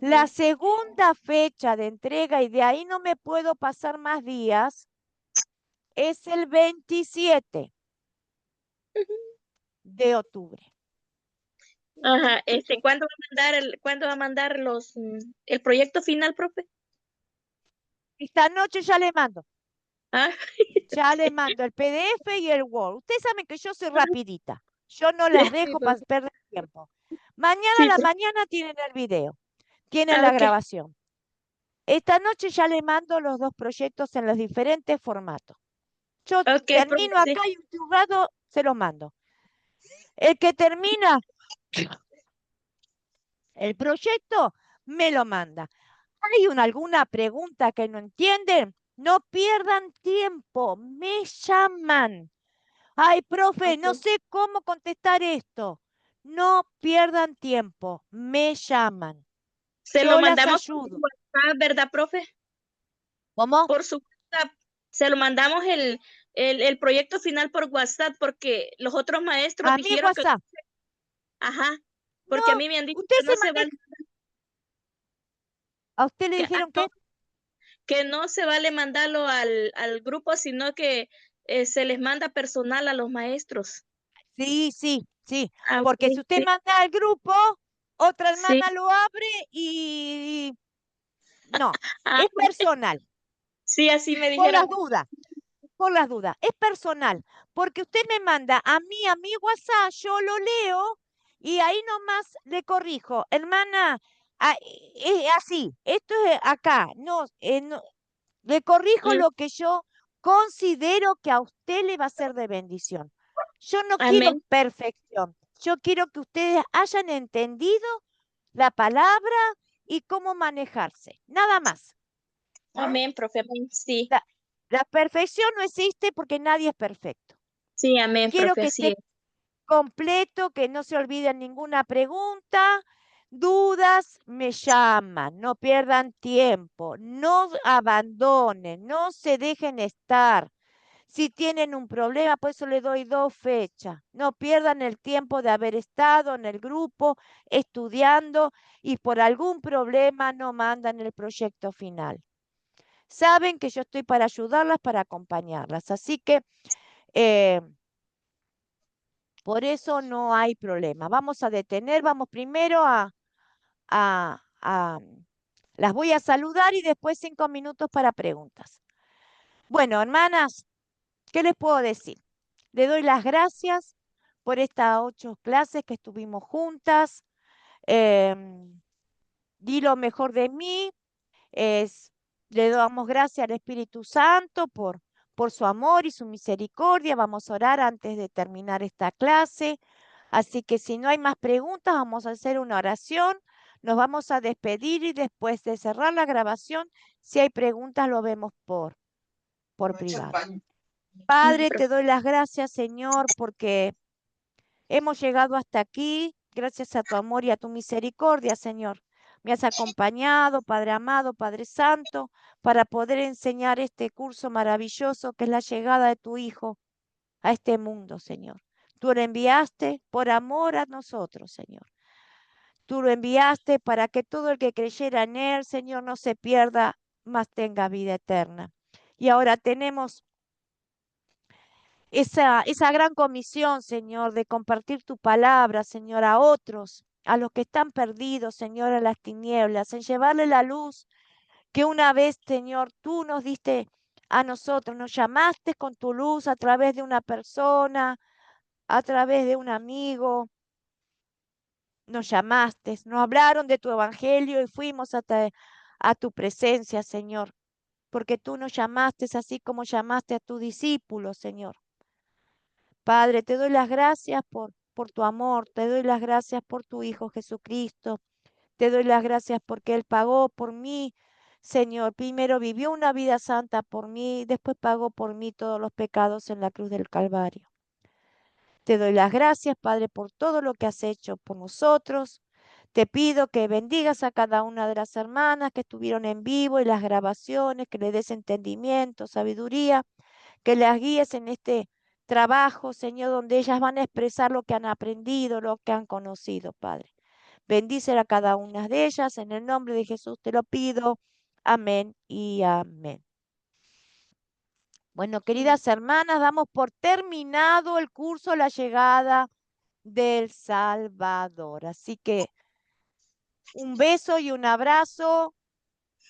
La ajá, segunda fecha de entrega, y de ahí no me puedo pasar más días, es el 27 de octubre. Ajá, sí, profe. ¿cuándo va a mandar el proyecto final, profe? Esta noche Ah, ya le ok. mando el PDF y el Word. Ustedes saben que yo soy rapidita. Yo no las Sí, dejo para profe, perder tiempo. Mañana a Sí, la profe. mañana tienen el video, tienen Ah, la ok. grabación. Esta noche ya le mando los dos proyectos en los diferentes formatos. Yo Ok, profe, termino sí. acá y un rato se los mando. El que termina el proyecto, me lo manda. ¿Hay alguna pregunta que no entienden? No pierdan tiempo, me llaman. Ay, profe, no Ok. sé cómo contestar esto. No pierdan tiempo, me llaman. Se lo Yo las mandamos por ayudo. WhatsApp, ¿verdad, profe? ¿Cómo? Por su WhatsApp. Se lo mandamos el proyecto final por WhatsApp porque los otros maestros A mi dijeron que, WhatsApp. ajá, No, porque a mí me han dicho usted que se no se maneja. vale, ¿A usted le que, dijeron qué? que no se vale mandarlo al grupo, sino que se les manda personal a los maestros. Sí, sí, sí. Ah, ok, Porque si usted sí, manda al grupo, otra sí. hermana lo abre y no, Ah, es personal, sí, así me por dijeron. las dudas. Por las dudas, es personal, porque usted me manda a mí, a mi WhatsApp, yo lo leo y ahí nomás le corrijo, hermana, así, esto es acá, no, le corrijo Mm, lo que yo considero que a usted le va a ser de bendición. Yo no quiero amén, perfección, yo quiero que ustedes hayan entendido la palabra y cómo manejarse, nada más. amén, profe, amén. Sí, La, la perfección no existe porque nadie es perfecto. sí, amén, Quiero profe, que así esté es. completo, que no se olviden ninguna pregunta, dudas, me llaman, no pierdan tiempo, no abandonen, no se dejen estar. Si tienen un problema, por eso le doy 2 fechas. No pierdan el tiempo de haber estado en el grupo estudiando y por algún problema no mandan el proyecto final. Saben que yo estoy para ayudarlas, para acompañarlas. Así que eh, por eso no hay problema. Vamos a detener, vamos primero a las voy a saludar y después 5 minutos para preguntas. Bueno, hermanas, ¿qué les puedo decir? Le doy las gracias por estas 8 clases que estuvimos juntas. em, Di lo mejor de mí. Es, Le damos gracias al Espíritu Santo por su amor y su misericordia. Vamos a orar antes de terminar esta clase. Así que si no hay más preguntas, vamos a hacer una oración. Nos vamos a despedir y después de cerrar la grabación, si hay preguntas, lo vemos por privado. Amén, Padre, te profe. doy las gracias, Señor, porque hemos llegado hasta aquí, gracias a tu amor y a tu misericordia, Señor. Me has acompañado, Padre amado, Padre Santo, para poder enseñar este curso maravilloso que es la llegada de tu Hijo a este mundo, Señor. Tú lo enviaste por amor a nosotros, Señor. Tú lo enviaste para que todo el que creyera en Él, Señor, no se pierda, mas tenga vida eterna. Y ahora tenemos esa gran comisión, Señor, de compartir tu palabra, Señor, a otros, a los que están perdidos, Señor, en las tinieblas, en llevarle la luz que una vez, Señor, tú nos diste a nosotros, nos llamaste con tu luz a través de una persona, a través de un amigo, nos llamaste, nos hablaron de tu evangelio y fuimos hasta a tu presencia, Señor, porque tú nos llamaste así como llamaste a tu discípulo, Señor. Padre, te doy las gracias por tu amor, te doy las gracias por tu Hijo Jesucristo, te doy las gracias porque Él pagó por mí, Señor. Primero vivió una vida santa por mí, después pagó por mí todos los pecados en la cruz del Calvario. Te doy las gracias, Padre, por todo lo que has hecho por nosotros. Te pido que bendigas a cada una de las hermanas que estuvieron en vivo y las grabaciones, que le des entendimiento, sabiduría, que las guíes en este trabajo, Señor, donde ellas van a expresar lo que han aprendido, lo que han conocido, Padre. Bendice a cada una de ellas. En el nombre de Jesús te lo pido. Amén y amén. Bueno, queridas hermanas, damos por terminado el curso La llegada del Salvador. Así que un beso y un abrazo